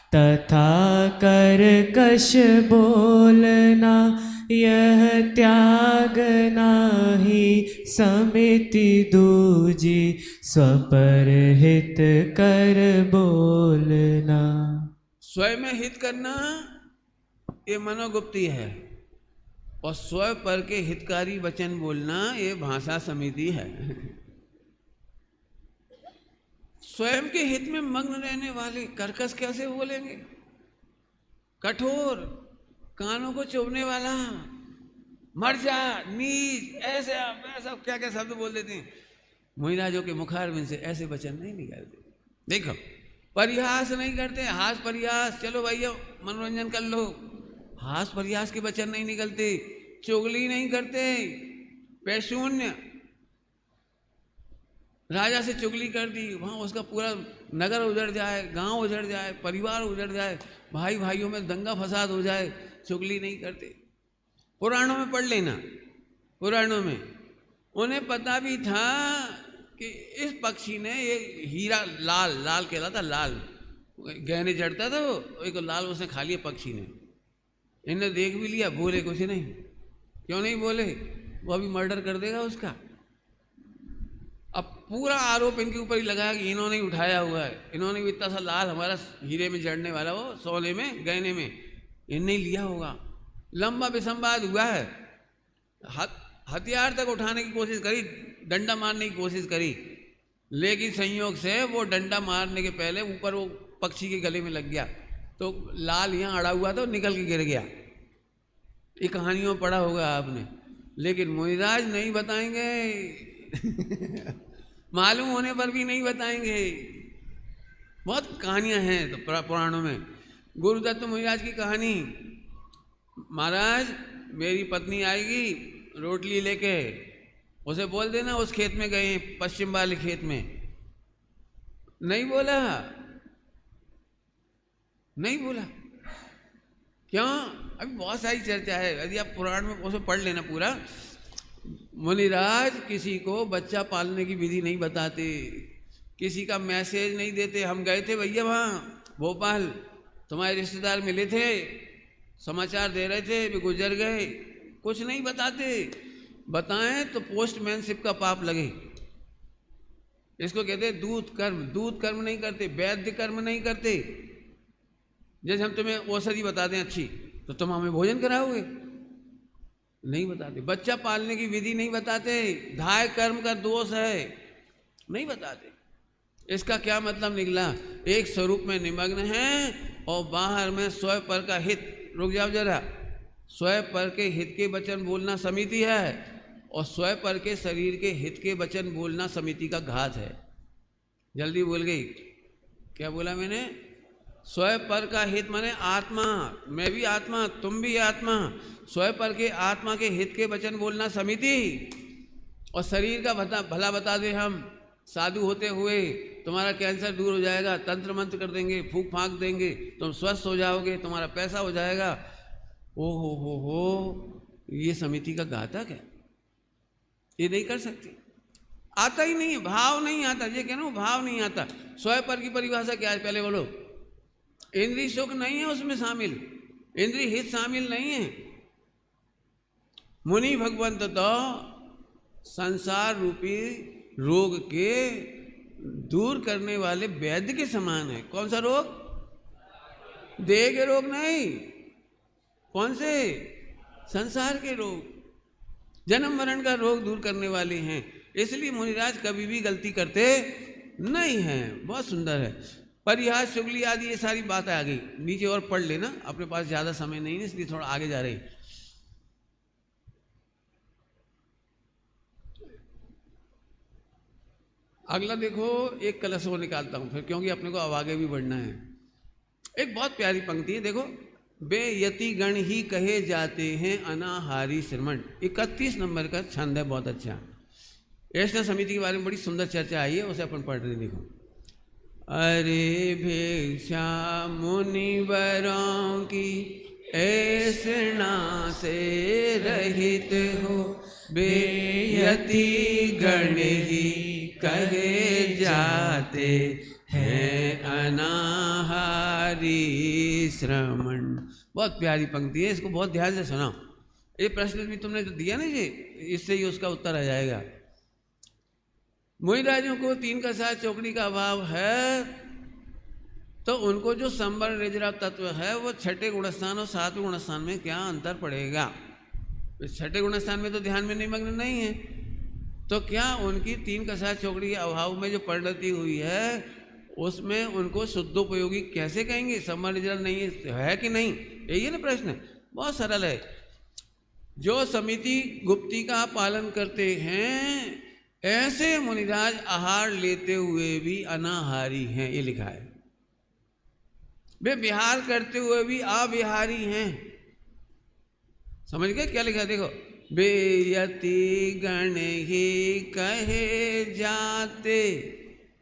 तथा कर्कश बोलना यह त्यागना ही समिति दूजी, स्वपर हित कर बोलना। स्वयं में हित करना ये मनोगुप्ती है, और स्वयं पर के हितकारी वचन बोलना ये भाषा समिति है। स्वयं के हित में मग्न रहने वाले कर्कश कैसे बोलेंगे? कठोर, कानों को चुभने वाला, मर जा, नीच, ऐसे ऐसा क्या क्या शब्द बोल देते हैं। मुनिराजों के मुखारबिंद से ऐसे वचन नहीं निकलते। देखो, परिहास नहीं करते, हास परिहास, चलो भैया मनोरंजन कर लो, हास परिहास के वचन नहीं निकलते। चुगली नहीं करते, पैशून्य, राजा से चुगली कर दी, वहाँ उसका पूरा नगर उजड़ जाए, गांव उजड़ जाए, परिवार उजड़ जाए, भाई भाइयों में दंगा फसाद हो जाए, चुगली नहीं करते। पुराणों में पढ़ लेना, पुराणों में उन्हें पता भी था कि इस पक्षी ने ये हीरा, लाल कहलाता, लाल गहने जड़ता था वो, एक लाल उसने खा लिया पक्षी ने। इन्हें देख भी लिया, बोले कुछ नहीं। क्यों नहीं बोले? वो अभी मर्डर कर देगा उसका। अब पूरा आरोप इनके ऊपर ही लगाया कि इन्होंने ही उठाया हुआ है, इन्होंने भी इतना सा लाल हमारा हीरे में जड़ने वाला, वो सोने में गहने में इनने ही लिया होगा। लंबा विसंवाद हुआ है, हथियार तक उठाने की कोशिश करी, डंडा मारने की कोशिश करी, लेकिन संयोग से वो डंडा मारने के पहले ऊपर वो पक्षी के गले में लग गया, तो लाल यहाँ अड़ा हुआ था, निकल के गिर गया। ये कहानियों में पढ़ा होगा आपने, लेकिन मुनिराज नहीं बताएंगे। मालूम होने पर भी नहीं बताएंगे। बहुत कहानियां हैं तो पुराणों में। गुरुदत्त मुनिराज की कहानी, महाराज मेरी पत्नी आएगी रोटली लेके, उसे बोल देना उस खेत में गए, पश्चिम वाले खेत में। नहीं बोला, नहीं बोला। क्यों? अभी बहुत सारी चर्चा है, यदि आप पुराण में उसे पढ़ लेना पूरा। मुनिराज किसी को बच्चा पालने की विधि नहीं बताते, किसी का मैसेज नहीं देते। हम गए थे भैया वहाँ भोपाल, तुम्हारे रिश्तेदार मिले थे, समाचार दे रहे थे, वे गुजर गए, कुछ नहीं बताते। बताएं तो पोस्टमैनशिप का पाप लगे। इसको कहते दूत कर्म। दूत कर्म नहीं करते, वैद्य कर्म नहीं करते। जैसे हम तुम्हें औषधि बता दें अच्छी, तो तुम हमें भोजन कराओगे? नहीं बताते। बच्चा पालने की विधि नहीं बताते, धाय कर्म का दोष है, नहीं बताते। इसका क्या मतलब निकला? एक स्वरूप में निमग्न है और बाहर में स्वयं पर का हित। रुक जाओ जरा, स्वयं पर के हित के वचन बोलना समिति है, और स्वयं पर के शरीर के हित के वचन बोलना समिति का घात है। जल्दी बोल गई, क्या बोला मैंने? स्वयं पर का हित माने आत्मा, मैं भी आत्मा, तुम भी आत्मा। स्वयं पर के आत्मा के हित के वचन बोलना समिति, और शरीर का भला बता दे हम साधु होते हुए, तुम्हारा कैंसर दूर हो जाएगा, तंत्र मंत्र कर देंगे, फूक फाक देंगे, तुम स्वस्थ हो जाओगे, तुम्हारा पैसा हो जाएगा। ओ हो, ये समिति का घातक है, ये नहीं कर सकती। आता ही नहीं है, भाव नहीं आता। ये कह रहा हूं, भाव नहीं आता। स्वयं पर की परिभाषा क्या है पहले बोलो? इंद्रिय सुख नहीं है उसमें शामिल, इंद्रिय हित शामिल नहीं है। मुनि भगवंत तो संसार रूपी रोग के दूर करने वाले वैद्य के समान है। कौन सा रोग? देह के रोग नहीं, कौन से? संसार के रोग, जन्म मरण का रोग दूर करने वाले हैं। इसलिए मुनिराज कभी भी गलती करते नहीं हैं। बहुत सुंदर है। परिहास चुगली आदि ये सारी बातें आ गई, नीचे और पढ़ लेना, अपने पास ज्यादा समय नहीं है इसलिए थोड़ा आगे जा रहे हैं। अगला देखो, एक कलश वो निकालता हूं फिर, क्योंकि अपने को अब आगे भी बढ़ना है। एक बहुत प्यारी पंक्ति है, देखो। बेयति गण ही कहे जाते हैं अनाहारी श्रमण। 31 नंबर का छंद है, बहुत अच्छा। ऐसा समिति के बारे में बड़ी सुंदर चर्चा आई है, उसे अपन पढ़ रहे। देखो, अरे भिक्षा मुनिवरों की ऐसना से रहित हो, बेयति गण ही कहे जाते हैं अनाहारी श्रमण। बहुत प्यारी पंक्ति है, इसको बहुत ध्यान से सुनाओ। ये प्रश्न भी तुमने जो दिया ना जी, इससे ही उसका उत्तर आ जाएगा। मुनिराजों को 3 का 7 चौकड़ी का अभाव है, तो उनको जो संवर निजरा तत्व है वो 6ठे गुणस्थान और 7वें गुणस्थान में क्या अंतर पड़ेगा? 6ठे गुणस्थान में तो ध्यान में निमग्न नहीं है, तो क्या उनकी 3 का 7 चौकड़ी के अभाव में जो परिणति हुई है उसमें उनको शुद्धोपयोगी कैसे कहेंगे? संवर निजरा नहीं है कि नहीं? यही है ना प्रश्न। बहुत सरल है। जो समिति गुप्ती का पालन करते हैं ऐसे मुनिराज आहार लेते हुए भी अनाहारी हैं, ये लिखा है। वे विहार करते हुए भी अविहारी हैं। समझ गए क्या लिखा है? देखो, बेयति गण ही कहे जाते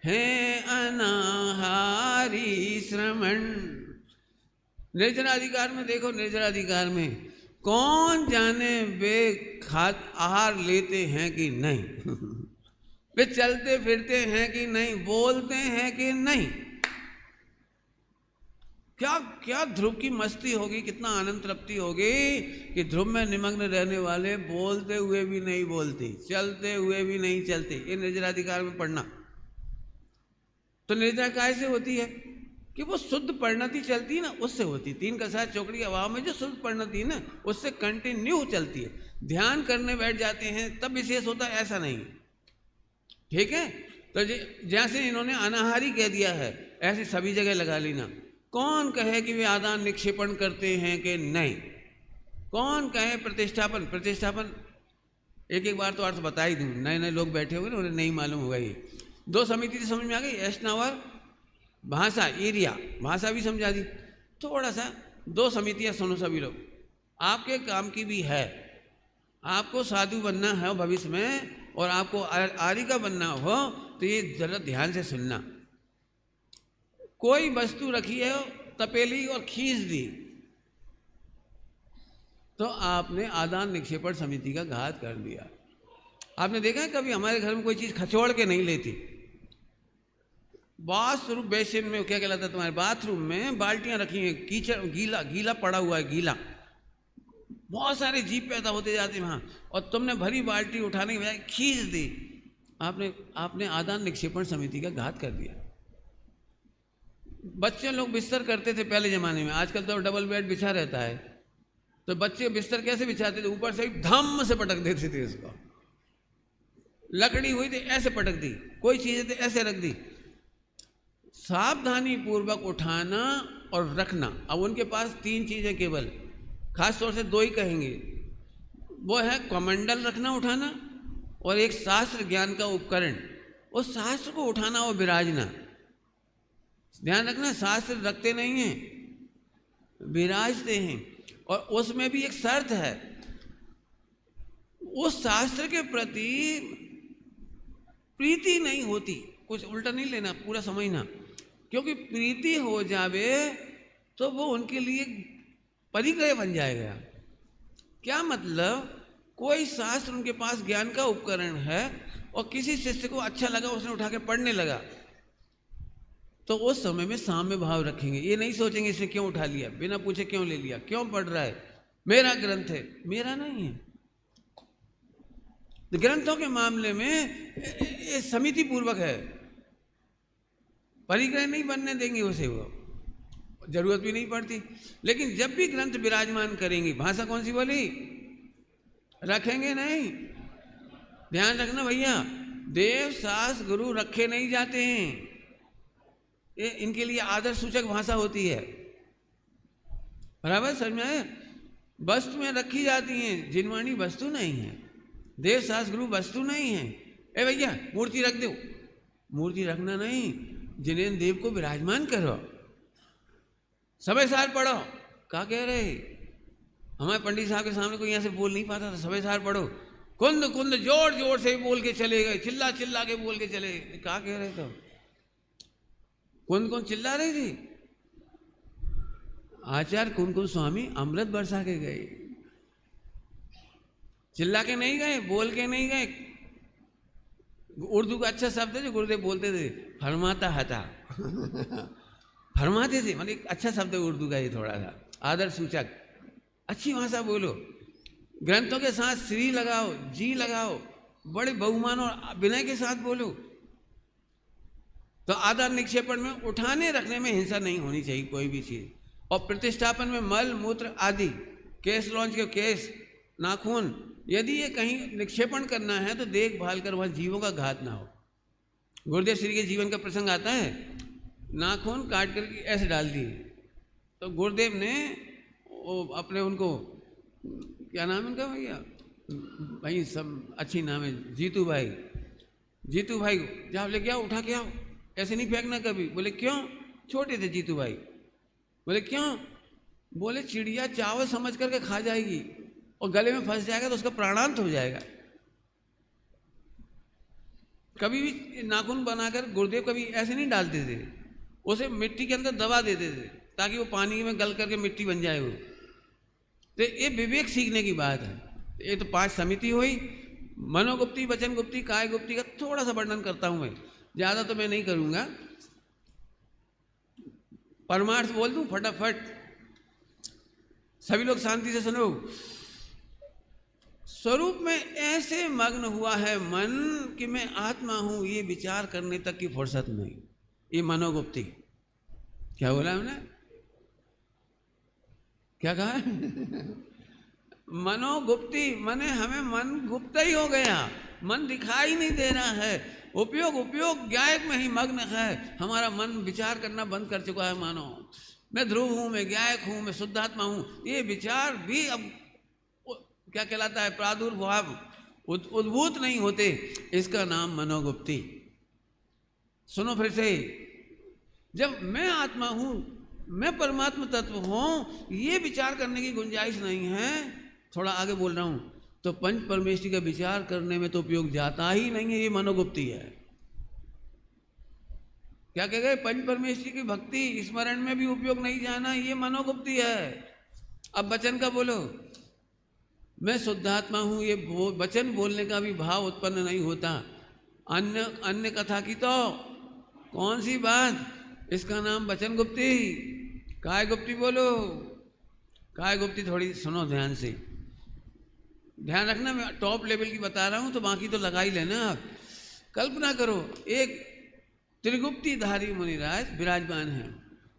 हैं अनाहारी श्रमण। निर्जनाधिकार में देखो, निर्जनाधिकार में कौन जाने वे आहार लेते हैं कि नहीं वे चलते फिरते हैं कि नहीं, बोलते हैं कि नहीं। क्या क्या ध्रुव की मस्ती होगी, कितना आनंद तृप्ति होगी कि ध्रुव में निमग्न रहने वाले बोलते हुए भी नहीं बोलते, चलते हुए भी नहीं चलते। ये निर्जराधिकार में पढ़ना। तो निर्जरा कैसे होती है? कि वो शुद्ध परिणति चलती है ना, उससे होती। 3 का 7 चौकड़ी के अभाव में जो शुद्ध परिणति है ना, उससे कंटिन्यू चलती है। ध्यान करने बैठ जाते हैं तब विशेष होता है, ऐसा नहीं। ठीक है? तो जैसे इन्होंने अनाहारी कह दिया है, ऐसे सभी जगह लगा लेना। कौन कहे कि वे आदान निक्षेपण करते हैं कि नहीं? कौन कहे प्रतिष्ठापन? प्रतिष्ठापन एक एक बार तो अर्थ बता ही दूं, नए नए लोग बैठे हुए ना, उन्हें नहीं मालूम होगा। ये 2 समिति समझ में आ गई, ऐशनावर भाषा, एरिया, भाषा भी समझा दी। थोड़ा सा 2 समितियां सुनो सभी लोग, आपके काम की भी है। आपको साधु बनना है भविष्य में और आपको आर्य का बनना हो, तो ये जरा ध्यान से सुनना। कोई वस्तु रखी है तपेली और खींच दी, तो आपने आदान निक्षेपण समिति का घात कर दिया। आपने देखा है कभी हमारे घर में कोई चीज खचोड़ के नहीं लेती? बाथरूम बेसिन में क्या कहलाता है तुम्हारे बाथरूम में बाल्टियां रखी हैं, कीचड़ गीला गीला पड़ा हुआ है, गीला, बहुत सारे जीव पैदा होते जाते हैं वहां, और तुमने भरी बाल्टी उठाने के बजाय खींच दी। आपने आदान निक्षेपण समिति का घात कर दिया। बच्चे लोग बिस्तर करते थे पहले जमाने में, आजकल तो डबल बेड बिछा रहता है। तो बच्चे बिस्तर कैसे बिछाते थे? ऊपर से धम से पटक देते थे इसको। लकड़ी हुई थी ऐसे पटक दी, कोई चीज थी ऐसे रख दी। सावधानी पूर्वक उठाना और रखना। अब उनके पास 3 चीजें केवल, खास तौर से 2 ही कहेंगे, वो है कमंडल रखना उठाना और एक शास्त्र ज्ञान का उपकरण। उस शास्त्र को उठाना और विराजना। ध्यान रखना, शास्त्र रखते नहीं हैं, विराजते हैं। और उसमें भी एक शर्त है, उस शास्त्र के प्रति प्रीति नहीं होती। कुछ उल्टा नहीं लेना, पूरा समझना, क्योंकि प्रीति हो जावे तो वो उनके लिए परिग्रह बन जाएगा। क्या मतलब, कोई शास्त्र उनके पास ज्ञान का उपकरण है और किसी शिष्य को अच्छा लगा, उसने उठा के पढ़ने लगा, तो उस समय में साम्य भाव रखेंगे। ये नहीं सोचेंगे इसे क्यों उठा लिया, बिना पूछे क्यों ले लिया, क्यों पढ़ रहा है, मेरा ग्रंथ है, मेरा नहीं है। तो ग्रंथों के मामले में ये समिति पूर्वक है, परिग्रह नहीं बनने देंगे उसे, वो जरूरत भी नहीं पड़ती। लेकिन जब भी ग्रंथ विराजमान करेंगी, भाषा कौन सी बोली, रखेंगे नहीं। ध्यान रखना भैया, देव शास्त्र गुरु रखे नहीं जाते हैं, ये इनके लिए आदर सूचक भाषा होती है, बराबर समझ में आया? वस्तु में रखी जाती हैं, जिनवाणी वस्तु नहीं है, देव शास्त्र गुरु वस्तु नहीं है। ए भैया मूर्ति रख दो, मूर्ति रखना नहीं, जिनेन्द्र देव को विराजमान करो, समय सार पढ़ो। क्या कह रहे, हमारे पंडित साहब के सामने कोई यहाँ से बोल नहीं पाता था, समय सार पढ़ो, कुंद कुंद जोर जोर से बोल के चले गए, चिल्ला चिल्ला के बोल के चले गए। क्या कह रहे थे, कौन कौन चिल्ला रही थी? आचार्य कुमकुम स्वामी अमृत बरसा के गए, चिल्ला के नहीं गए, बोल के नहीं गए। उर्दू का अच्छा शब्द है जो गुरुदेव बोलते थे, फरमाता हता फरमाते थे, मतलब अच्छा शब्द है उर्दू का, ये थोड़ा सा आदर सूचक, अच्छी भाषा बोलो, ग्रंथों के साथ श्री लगाओ, जी लगाओ, बड़े बहुमान और विनय के साथ बोलो। तो आदर निक्षेपण में, उठाने रखने में हिंसा नहीं होनी चाहिए कोई भी चीज, और प्रतिष्ठापन में मल मूत्र आदि, केस लॉन्च के केस, नाखून, यदि ये कहीं निक्षेपण करना है तो देखभाल कर वहाँ जीवों का घात ना हो। गुरुदेव श्री के जीवन का प्रसंग आता है, नाखून काट कर ऐसे डाल दिए, तो गुरुदेव ने वो अपने उनको, क्या नाम है उनका भैया, भाई सब अच्छी नाम है, जीतू भाई, जीतू भाई जाओ लेके आओ, उठा के आओ, ऐसे नहीं फेंकना कभी। बोले क्यों? छोटे थे जीतू भाई। बोले क्यों? बोले चिड़िया चावल समझ करके खा जाएगी और गले में फंस जाएगा तो उसका प्राणांत हो जाएगा। कभी भी नाखून बनाकर गुरुदेव कभी ऐसे नहीं डालते थे, उसे मिट्टी के अंदर दबा देते थे ताकि वो पानी में गल करके मिट्टी बन जाए वो। तो ये विवेक सीखने की बात है। ये तो 5 समिति हुई, मनोगुप्ती, वचन गुप्ती, काय गुप्ती का थोड़ा सा वर्णन करता हूं मैं, ज्यादा तो मैं नहीं करूंगा। परमार्थ बोल दूं फटाफट, सभी लोग शांति से सुनो। स्वरूप में ऐसे मग्न हुआ है मन कि मैं आत्मा हूं, ये विचार करने तक की फुर्सत नहीं। ये मनोगुप्ती। क्या बोला हमने, क्या कहा मनोगुप्ती माने हमें मन गुप्त ही हो गया, मन दिखाई नहीं दे रहा है, उपयोग ज्ञायक में ही मग्न है। हमारा मन विचार करना बंद कर चुका है, मानो मैं ध्रुव हूं, मैं ज्ञायक हूं, मैं शुद्धात्मा हूं। ये विचार भी अब क्या कहलाता है, प्रादुर्भाव, उद्भूत नहीं होते। इसका नाम मनोगुप्ती। सुनो फिर से, जब मैं आत्मा हूं, मैं परमात्मा तत्व हूं, ये विचार करने की गुंजाइश नहीं है। थोड़ा आगे बोल रहा हूं, तो पंच परमेष्टि का विचार करने में तो उपयोग जाता ही नहीं है। ये मनोगुप्ती है। क्या कह गए, पंच परमेष्टि की भक्ति स्मरण में भी उपयोग नहीं जाना, ये मनोगुप्ती है। अब वचन का बोलो, मैं शुद्धात्मा हूं, ये वचन बोलने का भी भाव उत्पन्न नहीं होता। अन्य कथा की तो कौन सी बात, इसका नाम वचन गुप्ती। काय गुप्ती बोलो, काय गुप्ती थोड़ी सुनो ध्यान से, ध्यान रखना, मैं टॉप लेवल की बता रहा हूं तो बाकी तो लगा ही लेना आप। कल्पना करो, एक त्रिगुप्तीधारी मुनिराज विराजमान है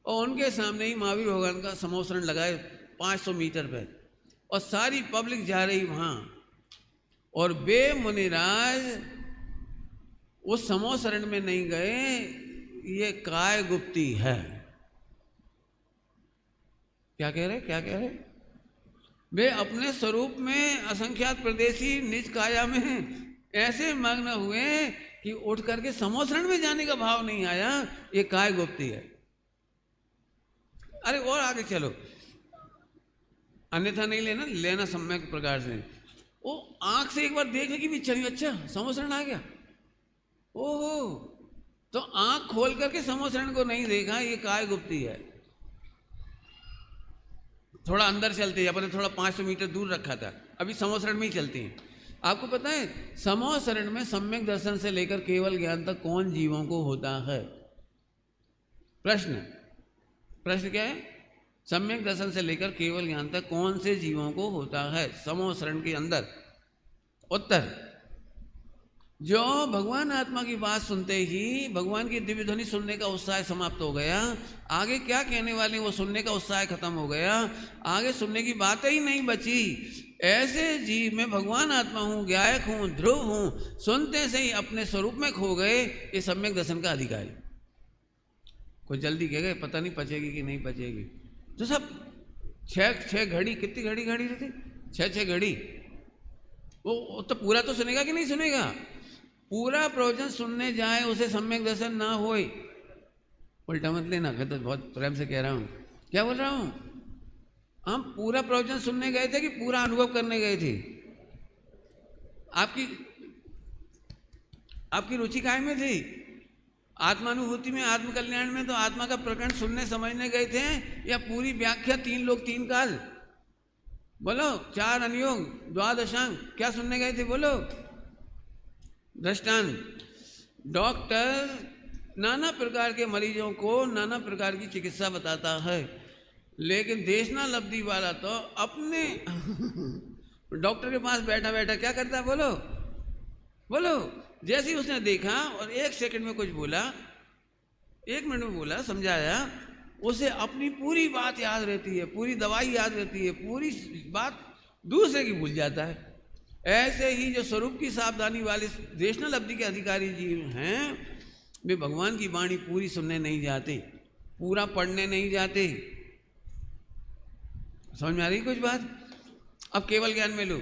और उनके सामने ही महावीर भगवान का समोसरण लगाए 500 मीटर पे, और सारी पब्लिक जा रही वहां, और वे मुनिराज उस समोसरण में नहीं गए। ये काय गुप्ती है। क्या कह रहे, क्या कह रहे, वे अपने स्वरूप में असंख्यात प्रदेशी निज काया में ऐसे मग्न हुए कि उठ करके समोसरण में जाने का भाव नहीं आया। ये काय गुप्ती है। अरे और आगे चलो, अन्यथा नहीं लेना, लेना सम्यक प्रकार से। वो आंख से एक बार देखने की भी इच्छा नहीं, अच्छा समोसरण आ गया, ओहो तो आंख खोल करके समोसरण को नहीं देखा, ये काय गुप्ती है। थोड़ा अंदर चलते हैं, अपने थोड़ा 500 मीटर दूर रखा था, अभी समोसरण में ही चलते हैं। आपको पता है समोसरण में सम्यक दर्शन से लेकर केवल ज्ञान तक कौन जीवों को होता है? प्रश्न क्या है? सम्यक दर्शन से लेकर केवल ज्ञान तक कौन से जीवों को होता है समोसरण के अंदर? उत्तर, जो भगवान आत्मा की बात सुनते ही भगवान की दिव्य ध्वनि सुनने का उत्साह समाप्त हो गया, आगे क्या कहने वाले वो सुनने का उत्साह खत्म हो गया, आगे सुनने की बातें ही नहीं बची, ऐसे जीव में भगवान आत्मा हूँ, गायक हूँ, ध्रुव हूँ, सुनते से ही अपने स्वरूप में खो गए, ये सम्यक दर्शन का अधिकारी। कोई जल्दी कह गए पता नहीं पचेगी कि नहीं पचेगी, तो सब छः घड़ी, कितनी घड़ी रहती, 6 घड़ी, वो तो पूरा तो सुनेगा कि नहीं सुनेगा? पूरा प्रवचन सुनने जाए उसे सम्यक दर्शन ना होए, उल्टा मत लेना, मैं तो बहुत प्रेम से कह रहा हूँ। क्या बोल रहा हूँ? हम पूरा प्रवचन सुनने गए थे कि पूरा अनुभव करने गए थे? आपकी रुचि काय में थी? आत्मानुभूति में, आत्मकल्याण में? तो आत्मा का प्रकरण सुनने समझने गए थे या पूरी व्याख्या 3 लोक 3 काल? बोलो, 4 अनुयोग, द्वादशांग, क्या सुनने गए थे? बोलो। दृष्टांत, डॉक्टर नाना प्रकार के मरीजों को नाना प्रकार की चिकित्सा बताता है, लेकिन देशना लब्धि वाला तो अपने डॉक्टर के पास बैठा बैठा क्या करता है? बोलो। जैसे ही उसने देखा और 1 सेकंड में कुछ बोला, 1 मिनट में बोला, समझाया, उसे अपनी पूरी बात याद रहती है, पूरी दवाई याद रहती है, पूरी बात दूसरे की भूल जाता है। ऐसे ही जो स्वरूप की सावधानी वाले देशनल अवधि के अधिकारी जीव हैं, वे भगवान की वाणी पूरी सुनने नहीं जाते, पूरा पढ़ने नहीं जाते। समझ में आ रही कुछ बात? अब केवल ज्ञान में लो,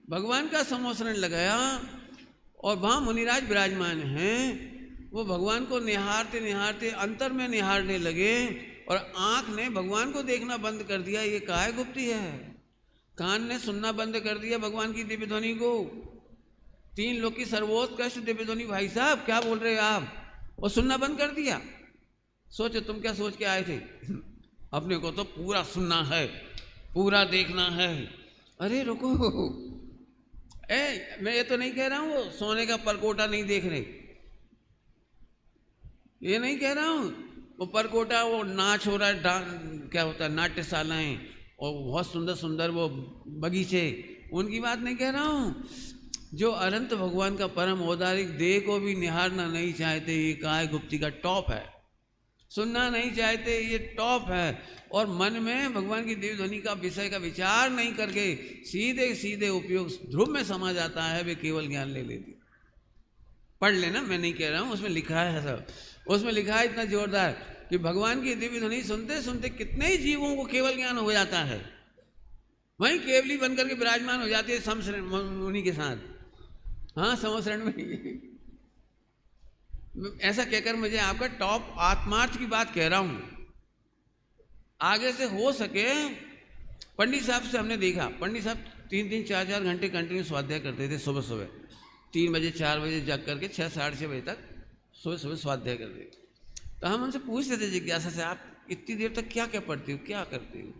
भगवान का समोसरण लगाया और वहाँ मुनिराज विराजमान हैं, वो भगवान को निहारते निहारते अंतर में निहारने लगे और आँख ने भगवान को देखना बंद कर दिया। ये काय गुप्ती है? कान ने सुनना बंद कर दिया भगवान की दिव्य ध्वनि को। 3 लोक की सर्वोत्कृष्ट दिव्य ध्वनि, भाई साहब क्या बोल रहे हो आप? और सुनना बंद कर दिया। सोचो तुम क्या सोच के आए थे? अपने को तो पूरा सुनना है, पूरा देखना है। अरे रुको, मैं ये तो नहीं कह रहा हूँ सोने का परकोटा नहीं देख रहे, ये नहीं कह रहा हूँ। वो परकोटा, वो नाच हो रहा है, क्या होता है, नाट्यशालाएं और बहुत सुंदर सुंदर वो बगीचे, उनकी बात नहीं कह रहा हूँ। जो अनंत भगवान का परम औदारिक देह को भी निहारना नहीं चाहते, ये काय गुप्ती का टॉप है। सुनना नहीं चाहते, ये टॉप है। और मन में भगवान की दिव्य ध्वनि का विषय का विचार नहीं करके सीधे सीधे उपयोग ध्रुव में समा जाता है, वे केवल ज्ञान ले लेती। पढ़ लेना, मैं नहीं कह रहा हूँ, उसमें लिखा है सब। उसमें लिखा है इतना जोरदार कि भगवान की दिव्य ध्वनि सुनते सुनते कितने ही जीवों को केवल ज्ञान हो जाता है, वहीं केवली बनकर के विराजमान हो जाती है समसरण उन्हीं के साथ। हाँ, समसरण में ऐसा कहकर मुझे आपका टॉप आत्मार्थ की बात कह रहा हूँ। आगे से हो सके, पंडित साहब से हमने देखा, पंडित साहब 3-3, 4-4 घंटे कंटिन्यू स्वाध्याय करते थे। सुबह 3 बजे 4 बजे जग करके 6, 6:30 बजे तक सुबह स्वाध्याय करते। तो हम उनसे पूछते थे जिज्ञासा से, आप इतनी देर तक क्या क्या पढ़ते हो, क्या करते हो,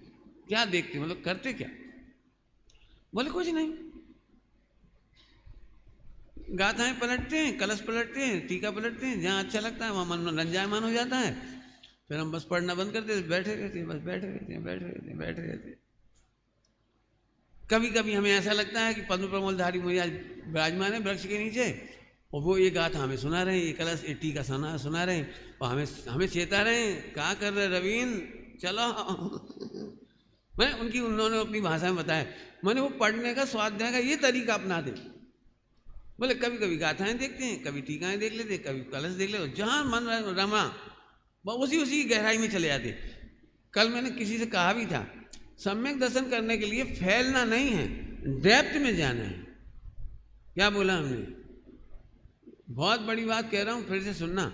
क्या देखते हो, मतलब करते क्या? बोले कुछ नहीं, गाथाएं पलटते हैं, कलश पलटते हैं, टीका पलटते हैं, जहाँ अच्छा लगता है वहाँ मन रंजायमान हो जाता है। फिर हम बस पढ़ना बंद करते हैं, बैठे रहते हैं, बस बैठे रहते हैं। कभी कभी हमें ऐसा लगता है कि पद्म प्रमोलधारी मुझे आज विराजमान है वृक्ष के नीचे, और वो ये गाथा हमें सुना रहे हैं, ये कलश ये टीका सुना रहे हैं, और हमें चेता रहे हैं, क्या कर रहे रवीन, चलो। मैंने उन्होंने अपनी भाषा में बताया, मैंने वो पढ़ने का स्वाध्याय का ये तरीका अपना दे। बोले कभी कभी गाथाएं देखते हैं, कभी टीकाएं देख लेते, कभी कलश देख लेते, जहाँ मन रमा उसी की गहराई में चले जाते। कल मैंने किसी से कहा भी था, सम्यक दर्शन करने के लिए फैलना नहीं है, डेप्थ में जाना है। क्या बोला हमने? बहुत बड़ी बात कह रहा हूँ, फिर से सुनना।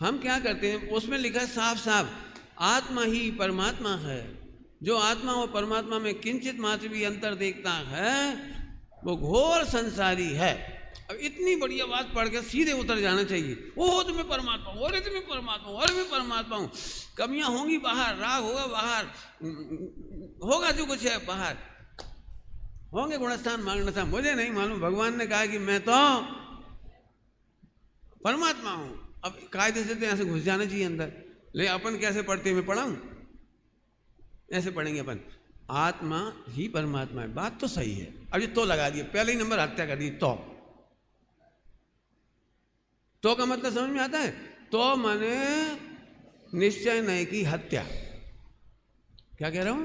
हम क्या करते हैं, उसमें लिखा है साफ साफ, आत्मा ही परमात्मा है। जो आत्मा और परमात्मा में किंचित मात्र भी अंतर देखता है वो घोर संसारी है। अब इतनी बढ़िया बात पढ़ के सीधे उतर जाना चाहिए। ओ तो मैं परमात्मा हूँ, अरे तो मैं परमात्मा हूँ, अरे मैं परमात्मा हूँ। कमियां होंगी बाहर, राग होगा बाहर, होगा जो कुछ है बाहर, होंगे गुणस्थान मांगनस्थान, मुझे नहीं मालूम। भगवान ने कहा कि मैं तो परमात्मा हूँ। अब कायदे से तो यहाँ से घुस जाना चाहिए अंदर, लेकिन अपन कैसे पढ़ते, मैं पढ़ाऊँ? ऐसे पढ़ेंगे अपन, आत्मा ही परमात्मा है। बात तो सही है। अब ये तो लगा दिए, पहले ही नंबर हत्या कर दी। तो का मतलब समझ में आता है? तो माने निश्चय नहीं की हत्या। क्या कह रहा हूं?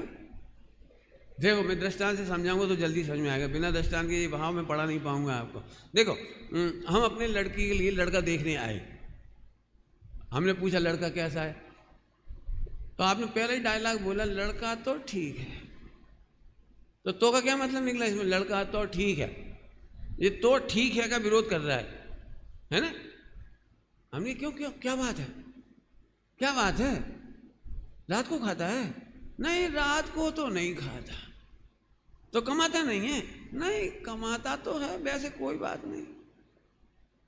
देखो मैं दृष्टांत से समझाऊंगा तो जल्दी समझ में आएगा, बिना दृष्टांत के ये भाव में पढ़ा नहीं पाऊंगा आपको। देखो हम अपने लड़की के लिए लड़का देखने आए, हमने पूछा लड़का कैसा है, तो आपने पहले ही डायलॉग बोला लड़का तो ठीक है। तो का क्या मतलब निकला इसमें? लड़का तो ठीक है। ये तो ठीक है का विरोध कर रहा है ना? हमने क्यों क्यों क्या बात है, क्या बात है? रात को खाता है? नहीं रात को तो नहीं खाता। तो कमाता नहीं है? नहीं कमाता तो है, वैसे कोई बात नहीं।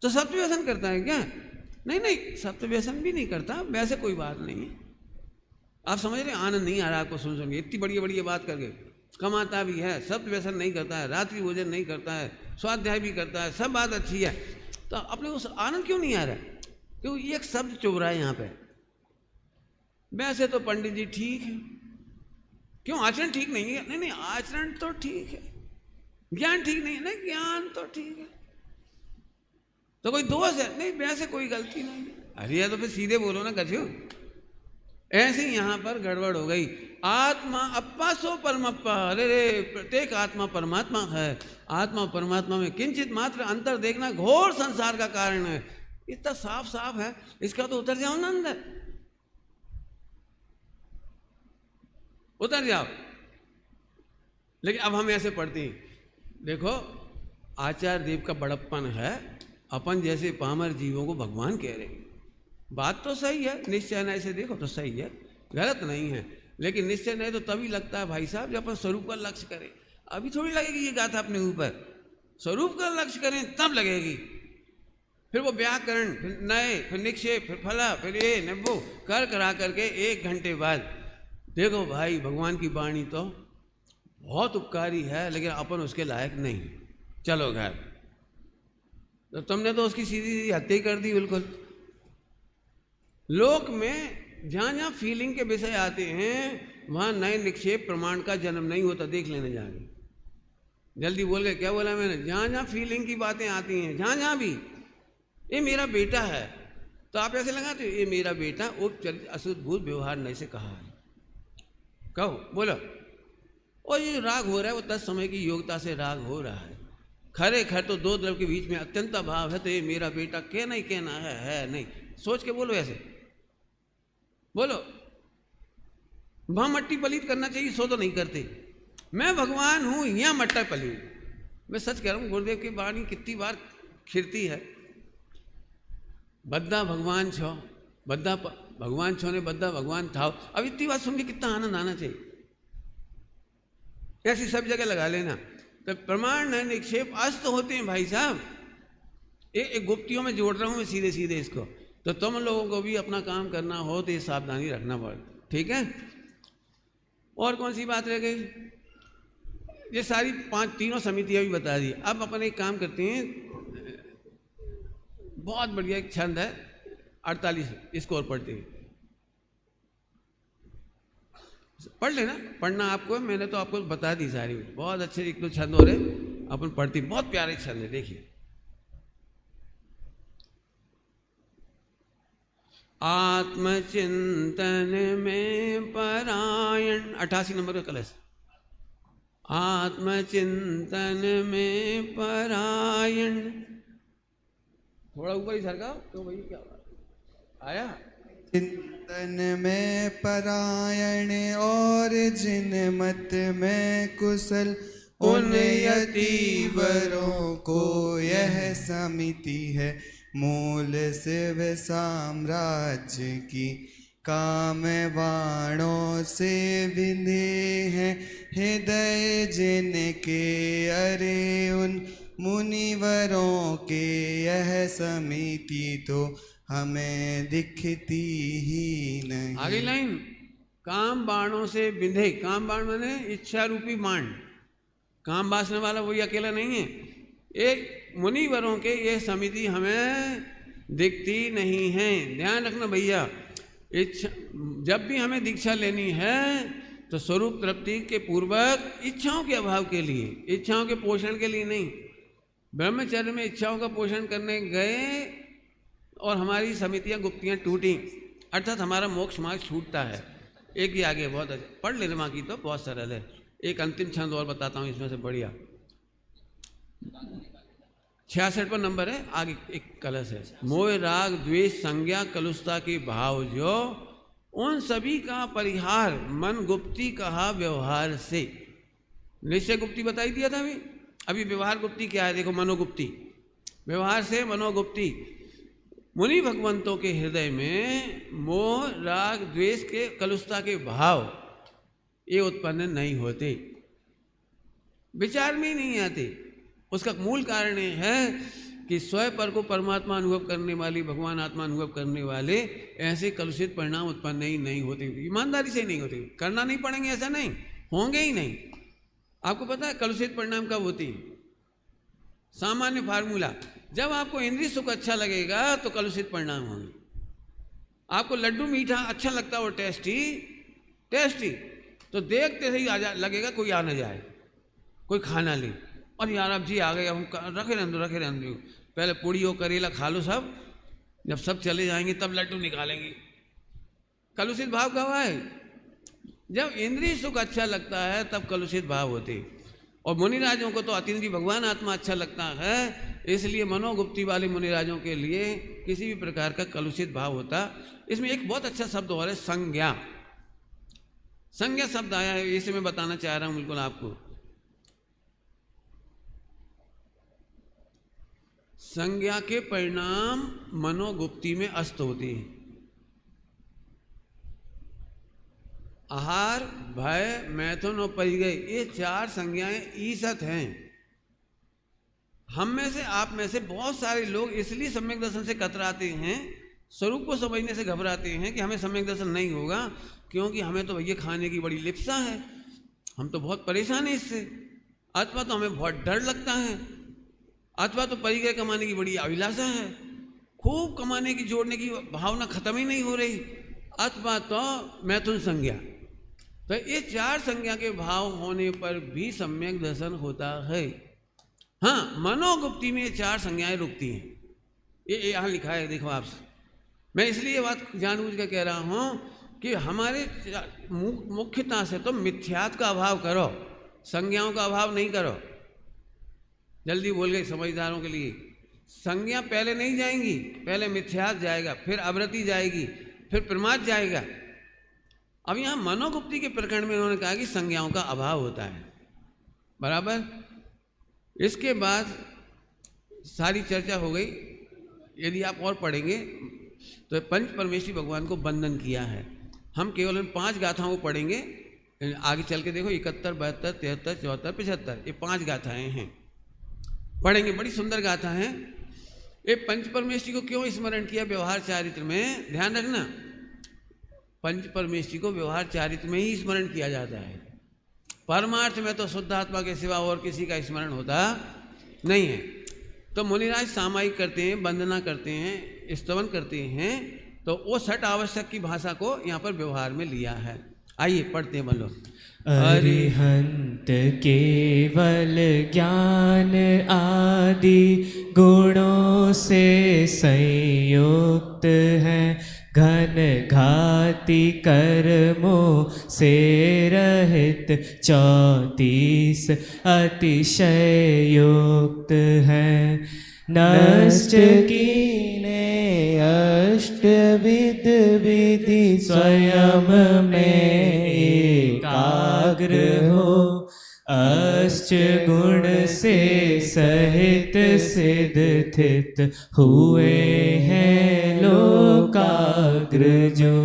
तो सत्य व्यसन करता है क्या? नहीं नहीं सत्य व्यसन भी नहीं करता, वैसे कोई बात नहीं है। आप समझ रहे? आनंद नहीं आ रहा आपको सुन सुन के, इतनी बड़ी बड़ी बात करके। कमाता भी है, सत्य व्यसन नहीं करता है, रात्रि भोजन नहीं करता है, स्वाध्याय भी करता है, सब बात अच्छी है, तो अपने को आनंद क्यों नहीं आ रहा है? क्योंकि एक शब्द चुभ रहा है यहाँ पे। वैसे तो पंडित जी ठीक है, क्यों आचरण ठीक नहीं है? नहीं नहीं आचरण तो ठीक है, ज्ञान ठीक नहीं है? नहीं ज्ञान तो ठीक है। तो कोई दोष है? नहीं वैसे कोई गलती नहीं है। अरे यार तो फिर सीधे बोलो ना कछू। ऐसे ही यहाँ पर गड़बड़ हो गई। आत्मा अप्पा सो परमप्पा, अरे रे प्रत्येक आत्मा परमात्मा है। आत्मा परमात्मा में किंचित मात्र अंतर देखना घोर संसार का कारण है। इतना साफ साफ है, इसका तो उतर जाओ ना अंदर, उतर जाओ। लेकिन अब हम ऐसे पढ़ते हैं, देखो आचार्य देव का बड़प्पन है, अपन जैसे पामर जीवों को भगवान कह रहे हैं। बात तो सही है, निश्चय नहीं से देखो तो सही है, गलत नहीं है। लेकिन निश्चय नहीं तो तभी लगता है भाई साहब जब अपन स्वरूप का लक्ष्य करें। अभी थोड़ी लगेगी ये गाथा अपने ऊपर, स्वरूप का लक्ष्य करें तब लगेगी। फिर वो व्याकरण, फिर नए, फिर निक्षेप, फिर फला, फिर ये नब्बो कर करा करके 1 घंटे बाद देखो भाई भगवान की वाणी तो बहुत उपकारी है, लेकिन अपन उसके लायक नहीं। चलो घर, तो तुमने तो उसकी सीधी सीधी हत्या कर दी बिल्कुल। लोक में जहाँ जहाँ फीलिंग के विषय आते हैं वहाँ नए निक्षेप प्रमाण का जन्म नहीं होता। देख लेने जाके, जल्दी बोल गए क्या बोला मैंने? जहाँ जहाँ फीलिंग की बातें आती हैं, जहाँ जहाँ भी ये मेरा बेटा है, तो आप ऐसे लगाते हो ये मेरा बेटा, उपचरित अशुद्धभूत व्यवहार नहीं से कहा है। कहो बोलो। और ये राग हो रहा है वो तत्समय की योग्यता से राग हो रहा है। खरे खर तो 2 द्रव के बीच में अत्यंत भाव है, तो ये मेरा बेटा कहना ही कहना है नहीं। सोच के बोलो, ऐसे बोलो। वहां मट्टी पलीत करना चाहिए, सो तो नहीं करते। मैं भगवान हूं यहाँ मट्टा पलीत। मैं सच कह रहा हूं, गुरुदेव की वाणी कितनी बार खिरती है। बद्दा भगवान छो, बद्दा भगवान छो ने बद्दा भगवान था। अब इतनी बात सुन के कितना आनंद आना चाहिए। ऐसी सब जगह लगा लेना। तो प्रमाण है निक्षेप अस्त होते हैं भाई साहब। एक गुप्तियों में जोड़ रहा हूं मैं सीधे सीधे इसको। तो तुम लोगों को भी अपना काम करना हो तो ये सावधानी रखना पड़ता, ठीक है? और कौन सी बात रह गई? ये सारी 5 समितियां भी बता दी। अब अपन एक काम करते हैं, बहुत बढ़िया एक छंद है 48, इसको और पढ़ते हैं। पढ़ लेना, पढ़ना आपको, मैंने तो आपको बता दी सारी। बहुत अच्छे 1-2 छंद हो रहे अपन पढ़ती, बहुत प्यारे छंद है। देखिए, आत्मचिंतन में परायण, 88 नंबर का कलश। आत्मचिंतन में परायण, थोड़ा ऊपर ही सरका तो भाई क्या आया। चिंतन में परायण और जिन मत में कुशल, उन यतिवरों को यह समिति है मूल शिव साम्राज्य की। काम बाणों से विंधे हैं हृदय जिनके, अरे उन मुनिवरों के यह समिति तो हमें दिखती ही नहीं। आगे लाइन, काम बाणों से बिंधे, काम बाण माने इच्छा रूपी बाण, काम बासने वाला वही अकेला नहीं है। एक मुनिवरों के ये समिति हमें दिखती नहीं है। ध्यान रखना भैया, इच्छा जब भी हमें दीक्षा लेनी है तो स्वरूप तृप्ति के पूर्वक इच्छाओं के अभाव के लिए, इच्छाओं के पोषण के लिए नहीं। ब्रह्मचर्य में इच्छाओं का पोषण करने गए और हमारी समितियां गुप्तियां टूटी, अर्थात हमारा मोक्ष मार्ग छूटता है। एक ही आगे बहुत अच्छा पढ़ लेने, बाकी तो बहुत सरल है। एक अंतिम छंद और बताता हूँ इसमें से बढ़िया, 66 पर नंबर है, आगे एक कलश है। मोह राग द्वेष संज्ञा कलुषता के भाव जो, उन सभी का परिहार मन गुप्ती कहा व्यवहार से। निश्चय गुप्ती बताई दिया था अभी व्यवहार गुप्ती क्या है देखो, मनोगुप्ती, व्यवहार से मनोगुप्ती। मुनि भगवंतों के हृदय में मोह राग द्वेष के कलुषता के भाव ये उत्पन्न नहीं होते, विचार में ही नहीं आते। उसका मूल कारण ये है कि स्वयं पर को परमात्मा अनुभव करने वाली, भगवान आत्मा अनुभव करने वाले ऐसे कलुषित परिणाम उत्पन्न ही नहीं होते, ईमानदारी से नहीं होते। करना नहीं पड़ेंगे ऐसा नहीं, होंगे ही नहीं। आपको पता है कलुषित परिणाम कब होती है? सामान्य फार्मूला, जब आपको इंद्रिय सुख अच्छा लगेगा तो कलुषित परिणाम होंगे। आपको लड्डू मीठा अच्छा लगता हो, टेस्टी टेस्टी, तो देखते से ही लगेगा कोई आ न जाए, कोई खाना ले, और यार अब जी आ गए, हम रखे रहने दो, पहले पूड़ी हो करेला खा लो सब, जब सब चले जाएंगे तब लड्डू निकालेंगे। कलुषित भाव कब है? जब इंद्रिय सुख अच्छा लगता है तब कलुषित भाव होते। और मुनिराजों को तो अतीन्द्रिय भगवान आत्मा अच्छा लगता है, इसलिए मनोगुप्ती वाले मुनिराजों के लिए किसी भी प्रकार का कलुषित भाव होता। इसमें एक बहुत अच्छा शब्द और है, संज्ञा। संज्ञा शब्द आया है, इसे मैं बताना चाह रहा हूं बिल्कुल आपको। संज्ञा के परिणाम मनोगुप्ती में अस्त होते हैं। आहार, भय, मैथुन और परिग्रह, ये 4 संज्ञाएं ईसत हैं। हम में से, आप में से बहुत सारे लोग इसलिए सम्यक दर्शन से कतराते हैं, स्वरूप को समझने से घबराते हैं कि हमें सम्यक दर्शन नहीं होगा, क्योंकि हमें तो भैया खाने की बड़ी लिप्सा है, हम तो बहुत परेशान हैं इससे, अथवा तो हमें बहुत डर लगता है, अथवा तो परिग्रह कमाने की बड़ी अभिलाषा है, खूब कमाने की, जोड़ने की भावना खत्म ही नहीं हो रही, अथवा तो मैथुन संज्ञा। तो ये 4 संज्ञा के भाव होने पर भी सम्यक दर्शन होता है। हाँ, मनोगुप्ती में ये 4 संज्ञाएं रुकती हैं, ये यहाँ लिखा है, देखो आप। मैं इसलिए ये बात जानबूझ कर कह रहा हूँ कि हमारे मुख्यता से तो मिथ्यात्व का अभाव करो, संज्ञाओं का अभाव नहीं करो। जल्दी बोल गए समझदारों के लिए, संज्ञा पहले नहीं जाएंगी, पहले मिथ्यात्व जाएगा, फिर अवृत्ति जाएगी, फिर प्रमाद जाएगा। अब यहाँ मनोगुप्ती के प्रकरण में उन्होंने कहा कि संज्ञाओं का अभाव होता है, बराबर। इसके बाद सारी चर्चा हो गई। यदि आप और पढ़ेंगे तो पंच परमेश्वरी भगवान को बंधन किया है। हम केवल इन 5 गाथाओं को पढ़ेंगे, आगे चल के देखो 71, 72, 73, 74, 75, ये 5 गाथाएं हैं, पढ़ेंगे। बड़ी सुंदर गाथा है। ये पंच परमेश्वरी को क्यों स्मरण किया व्यवहार चारित्र में? ध्यान रखना, पंच परमेश्वरी को व्यवहार चारित्र में ही स्मरण किया जाता है। परमार्थ में तो शुद्ध आत्मा के सिवा और किसी का स्मरण होता नहीं है। तो मुनिराज सामायिक करते हैं, वंदना करते हैं, स्तवन करते हैं, तो वो सठ आवश्यक की भाषा को यहाँ पर व्यवहार में लिया है। आइए पढ़ते हैं, बोलो। अरिहंत केवल ज्ञान आदि गुणों से संयुक्त हैं, घन घाती कर्मों से रहित 34 अतिशय युक्त हैं। नष्ट कीने अष्टविध विधि स्वयं में एकाग्र हो, अष्ट गुण से सहित सिद्ध स्थित हुए हैं लोकाग्र जो।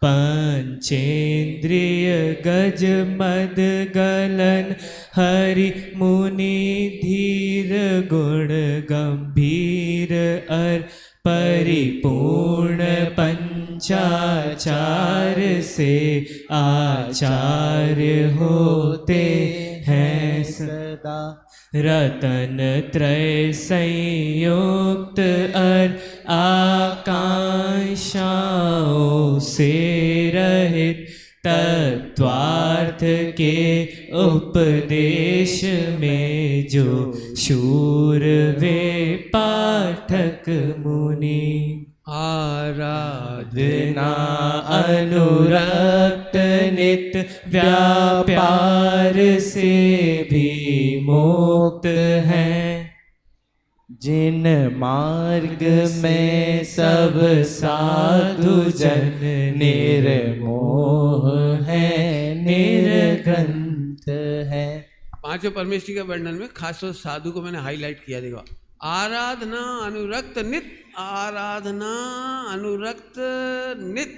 पंचेन्द्रिय गज मद गलन हरि मुनि धीर गुण गंभीर अर परिपूर्ण पंचाचार से आचार्य होते हैं सदा रतन त्रय संयुक्त अर आकांक्षाओं से रहित तत्वार्थ के उपदेश में जो शूर वे पाठक मुनि आराधना अनुरक्त नित व्यापार से भी मुक्त हैं जिन मार्ग में सब साधु जन निर्मोह है निर्ग्रंथ है। पांचों परमेश्वरी के वर्णन में खासतौर साधु को मैंने हाईलाइट किया। देखो, आराधना अनुरक्त नित, आराधना अनुरक्त नित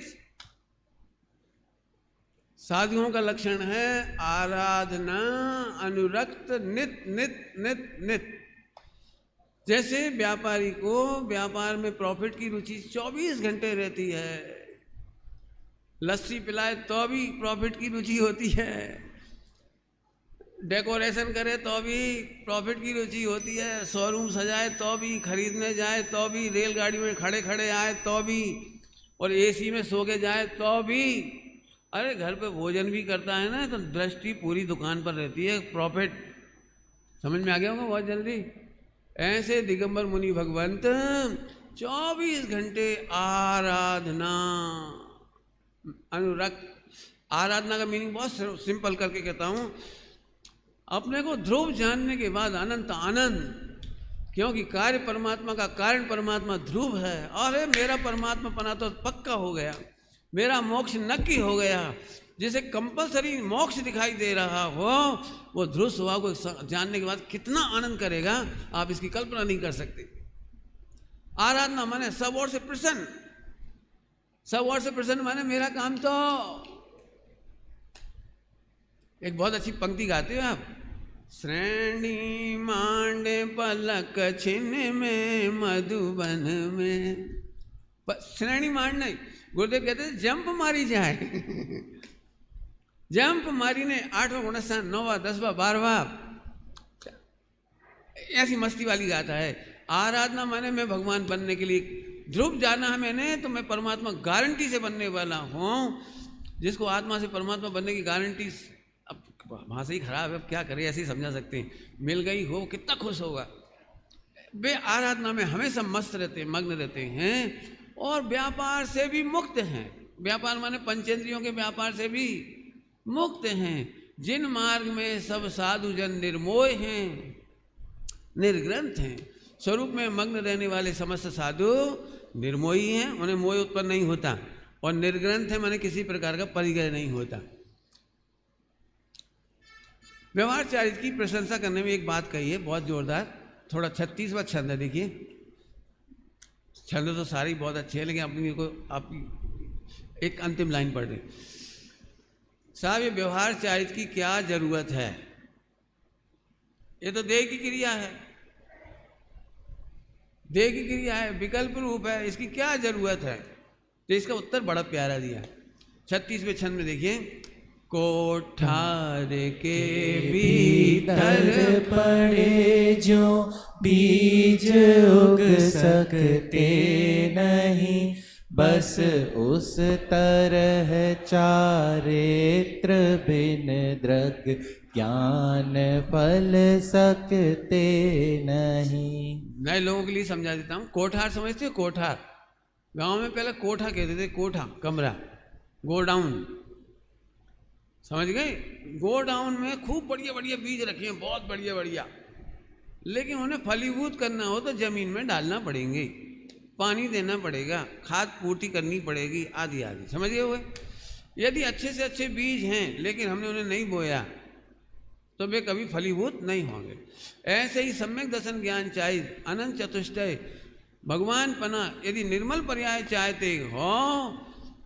साधुओं का लक्षण है। आराधना अनुरक्त नित नित नित नित। जैसे व्यापारी को व्यापार में प्रॉफिट की रुचि 24 घंटे रहती है, लस्सी पिलाए तो भी प्रॉफिट की रुचि होती है, डेकोरेशन करे तो भी प्रॉफिट की रुचि होती है, शोरूम सजाए तो भी, खरीदने जाए तो भी, रेलगाड़ी में खड़े खड़े आए तो भी, और एसी में सो के जाए तो भी, अरे घर पे भोजन भी करता है ना, तो दृष्टि पूरी दुकान पर रहती है, प्रॉफिट। समझ में आ गया होगा बहुत जल्दी। ऐसे दिगंबर मुनि भगवंत 24 घंटे आराधना अनुरक्त। आराधना का मीनिंग बहुत सिंपल करके कहता हूँ, अपने को ध्रुव जानने के बाद अनंत आनंद, क्योंकि कार्य परमात्मा का कारण परमात्मा ध्रुव है। अरे मेरा परमात्मा पना तो पक्का हो गया, मेरा मोक्ष नक्की हो गया। जिसे कंपलसरी मोक्ष दिखाई दे रहा हो, वो ध्रुव स्वभाव को जानने के बाद कितना आनंद करेगा, आप इसकी कल्पना नहीं कर सकते। आराधना माने सब ओर से प्रसन्न, सब ओर से प्रसन्न माने मेरा काम तो। एक बहुत अच्छी पंक्ति गाते हो आप, श्रेणी मांडे पलक छिन्न में मधुबन में। श्रेणी मांड नहीं, गुरुदेव कहते हैं जंप मारी जाए। जंप मारी ने 8वां गुण स्थान 9वां 10वां 12वां ऐसी मस्ती वाली गाता है। आराधना माने मैं भगवान बनने के लिए ध्रुव जाना है मैंने, तो मैं परमात्मा गारंटी से बनने वाला हूँ। जिसको आत्मा से परमात्मा बनने की गारंटी, अब भाषा ही खराब है, अब क्या करें, ऐसे ही समझा सकते हैं, मिल गई हो कितना खुश होगा। वे आराधना में हमेशा मस्त रहते हैं, मग्न रहते हैं, और व्यापार से भी मुक्त हैं। व्यापार माने पंचेंद्रियों के व्यापार से भी मुक्त हैं। जिन मार्ग में सब साधु जन निर्मोह हैं, निर्ग्रंथ हैं। स्वरूप में मग्न रहने वाले समस्त साधु निर्मोही हैं, उन्हें मोह उत्पन्न नहीं होता, और निर्ग्रंथ है माने किसी प्रकार का परिग्रह नहीं होता। व्यवहार चारित्र की प्रशंसा करने में एक बात कही है बहुत जोरदार, थोड़ा 36वां छंद है, देखिए। छंद तो सारे बहुत अच्छे हैं, लेकिन अपनी को आप एक अंतिम लाइन पढ़ रहे साहब। ये व्यवहार चारित्र की क्या जरूरत है? ये तो देह की क्रिया है, देह की क्रिया है, विकल्प रूप है, इसकी क्या जरूरत है? तो इसका उत्तर बड़ा प्यारा दिया 36वें छंद में, देखिए। कोठार के भीतर पड़े जो बीज उग सकते नहीं, बस उस तरह चारित्र बिन दृग ज्ञान फल सकते नहीं। नए लोगों के लिए समझा देता हूँ। कोठार समझते हो? कोठार, गांव में पहले कोठा कहते थे, कोठा कमरा, गोडाउन, समझ गए? गोडाउन में खूब बढ़िया बढ़िया बीज रखे हैं, बहुत बढ़िया बढ़िया, लेकिन उन्हें फलीभूत करना हो तो जमीन में डालना पड़ेंगे, पानी देना पड़ेगा, खाद पूर्ति करनी पड़ेगी, आदि आदि, समझिए हुए। यदि अच्छे से अच्छे बीज हैं लेकिन हमने उन्हें नहीं बोया तो वे कभी फलीभूत नहीं होंगे। ऐसे ही सम्यक दर्शन ज्ञान चाहिए, अनंत चतुष्टय भगवान पना यदि निर्मल पर्याय चाहते हो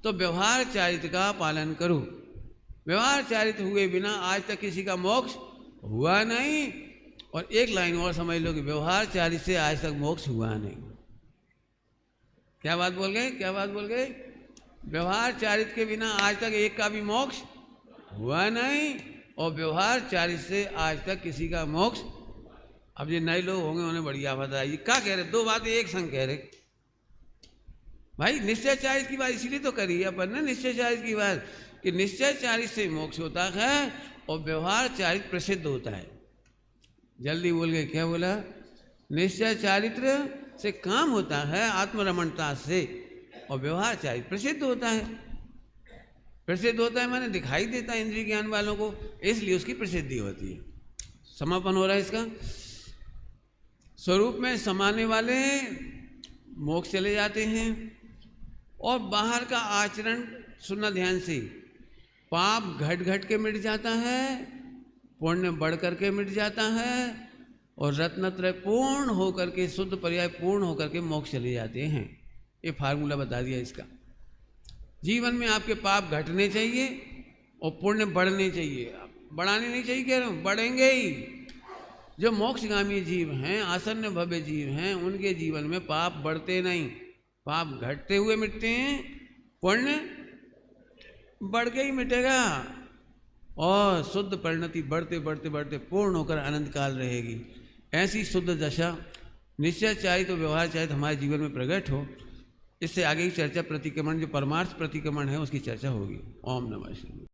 तो व्यवहार चारित्र का पालन करो। व्यवहार चारित्र हुए बिना आज तक किसी का मोक्ष हुआ नहीं, और एक लाइन और समझ लो कि व्यवहार चारित्र से आज तक मोक्ष हुआ नहीं। क्या बात बोल गए, क्या बात बोल गए? व्यवहार चारित्र के बिना आज तक एक का भी मोक्ष हुआ नहीं, और व्यवहार चारित्र से आज तक किसी का मोक्ष। अब ये नए लोग होंगे उन्हें बढ़िया बताइए क्या कह रहे, दो बातें एक संग कह रहे भाई। निश्चय चारित्र की बात इसीलिए तो करी है अपन ने, निश्चय चारित्र की बात, कि निश्चय चारित्र से मोक्ष होता है और व्यवहार चारित्र प्रसिद्ध होता है। जल्दी बोल गए, क्या बोला? निश्चय चारित्र से काम होता है आत्मरमणता से, और व्यवहार चारित्र प्रसिद्ध होता है। प्रसिद्ध होता है माने दिखाई देता है इंद्रिय ज्ञान वालों को, इसलिए उसकी प्रसिद्धि होती है। समापन हो रहा है इसका। स्वरूप में समाने वाले मोक्ष चले जाते हैं, और बाहर का आचरण सुनना ध्यान से, पाप घट घट के मिट जाता है, पुण्य बढ़ करके मिट जाता है, और रत्नत्रय पूर्ण होकर के, शुद्ध पर्याय पूर्ण होकर के मोक्ष चले जाते हैं। ये फार्मूला बता दिया इसका। जीवन में आपके पाप घटने चाहिए और पुण्य बढ़ने चाहिए, बढ़ाने नहीं चाहिए कह रहा हूँ, बढ़ेंगे ही। जो मोक्षगामी जीव हैं, आसन्न भव्य जीव हैं, उनके जीवन में पाप बढ़ते नहीं, पाप घटते हुए मिटते हैं, पुण्य बढ़ के ही मिटेगा, और शुद्ध परिणति बढ़ते बढ़ते बढ़ते पूर्ण होकर अनंत काल रहेगी। ऐसी शुद्ध दशा निश्चय चारित्र तो व्यवहार चारित्र हमारे जीवन में प्रकट हो। इससे आगे की चर्चा प्रतिक्रमण, जो परमार्थ प्रतिक्रमण है, उसकी चर्चा होगी। ओम नमः शिवाय।